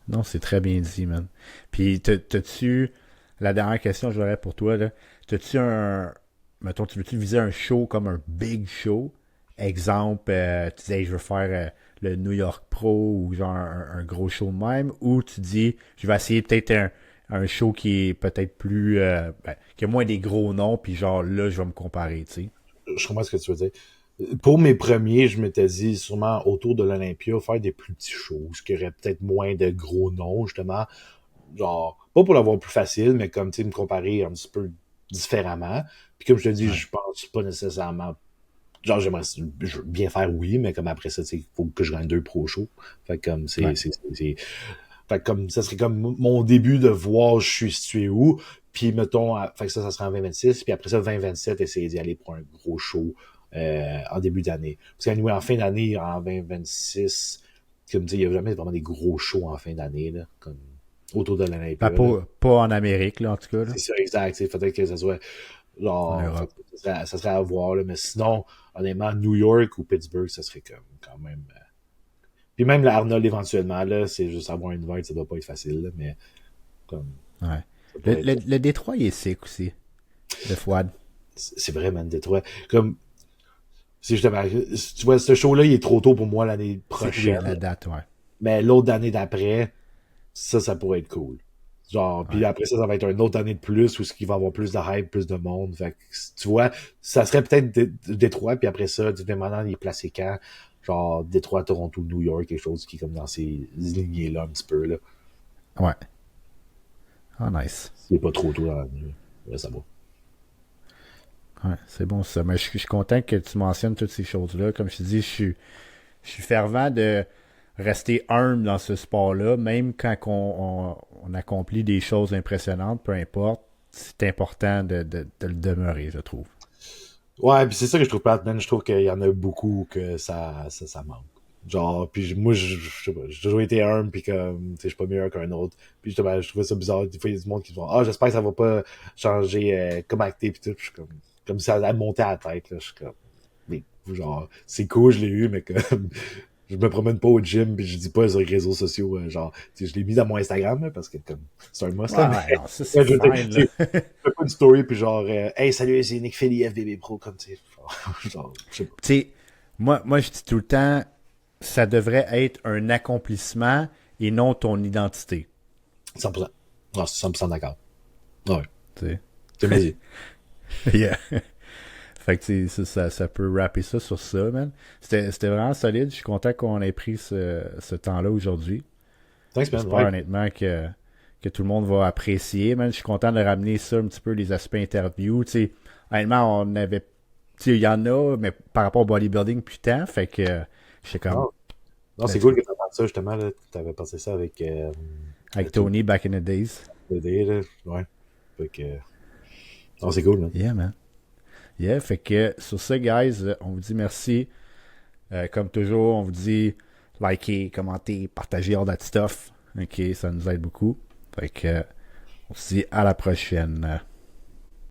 Non, c'est très bien dit, man. Puis, t'as-tu, la dernière question que j'aurais pour toi, là, t'as-tu un, mettons, tu veux-tu viser un show comme un big show? Exemple, tu disais, je veux faire le New York Pro ou genre un gros show de même, ou tu dis, je vais essayer peut-être un show qui est peut-être plus, qui a moins des gros noms, puis genre là, je vais me comparer, tu sais. Je comprends ce que tu veux dire. Pour mes premiers, je m'étais dit sûrement autour de l'Olympia, faire des plus petits shows, qui aurait peut-être moins de gros noms, justement. Genre, pas pour l'avoir plus facile, mais comme, tu sais, me comparer un petit peu différemment. Puis comme je te dis, Ouais. je pense pas nécessairement genre, je veux bien faire, oui, mais comme après ça, tu sais, il faut que je gagne 2 pro shows. Fait que comme, Ouais. fait que comme, ça serait comme mon début de voir je suis situé où. Puis, mettons, fait que ça serait en 2026. Puis après ça, 2027, essayer d'y aller pour un gros show en début d'année. Parce qu'anyway, en fin d'année, en 2026, comme tu sais, il y a jamais vraiment des gros shows en fin d'année, là, comme autour de Ben, l'Olympia, là. pas en Amérique, là, en tout cas. Là. C'est ça, exact. Il faudrait que ça soit En genre, fait Europe. que ça serait à voir, là. Mais sinon, honnêtement, New York ou Pittsburgh, ça serait comme quand même. Puis même l'Arnold éventuellement, là, c'est juste avoir une invite, ça doit pas être facile, là, mais comme Ouais. ça pourrait être ça. Le Détroit, il est sick aussi. Le Fouad. C'est vrai, man, Détroit. Comme c'est justement. Tu vois, ce show-là, il est trop tôt pour moi l'année Oui, prochaine. la date, ouais. Mais l'autre année d'après, ça pourrait être cool. Genre, puis Ouais. après ça va être une autre année de plus où ce qui va avoir plus de hype, plus de monde. Fait que, tu vois, ça serait peut-être Détroit, puis après ça, tu te demandes il est placé quand? Genre, Détroit, Toronto, New York, quelque chose qui est comme dans ces lignées-là un petit peu, là. Ouais. Ah, nice. C'est pas trop tôt dans l'année, là, ça va. Ouais, c'est bon ça. Mais je suis content que tu mentionnes toutes ces choses-là. Comme je te dis, je suis fervent de rester humble dans ce sport-là, même quand on accomplit des choses impressionnantes, peu importe, c'est important de le demeurer, je trouve. Ouais, puis c'est ça que je trouve plate, man. Je trouve qu'il y en a beaucoup que ça manque. Genre, puis moi, je sais pas, j'ai toujours été humble, puis comme, tu sais, je suis pas meilleur qu'un autre. Puis justement, je trouvais ça bizarre. Des fois, il y a du monde qui se dit, ah, j'espère que ça va pas changer comme acté, puis tout. Puis je suis comme ça a monté à la tête, là. Je suis comme, mais, genre, c'est cool, je l'ai eu, mais comme, je me promène pas au gym, puis je dis pas sur les réseaux sociaux, genre, tu sais, je l'ai mis dans mon Instagram, là, parce que comme, c'est un must, Ouais, là, ouais, mais, non, ça c'est ouais, je fine, là. sais, fais pas une story, puis genre, hey, salut, c'est Nick Philly, FBB Pro, comme, tu sais, genre, je sais pas. Tu sais, moi, je dis tout le temps, ça devrait être un accomplissement et non ton identité. 100%. Non, c'est 100% d'accord. Ouais. Tu sais. C'est vas-y. Yeah. Fait que ça peut rapper ça sur ça, man. C'était vraiment solide. Je suis content qu'on ait pris ce temps-là aujourd'hui. Thanks, man. J'espère Ouais. honnêtement que tout le monde va apprécier, man. Je suis content de ramener ça un petit peu, les aspects interview. Tu sais, honnêtement, on avait. Tu sais, il y en a, mais par rapport au bodybuilding, putain. Fait que j'étais comme. Non, non c'est Let's cool go. que tu fasses ça, justement, là. Tu avais passé ça avec Avec tout Tony back in the days. le dé, là. Ouais. Fait que, non, c'est cool, man. Yeah, man. Yeah, fait que sur ça, guys, on vous dit merci. Comme toujours, on vous dit likez, commentez, partagez all that stuff. OK, ça nous aide beaucoup. Fait que on se dit à la prochaine.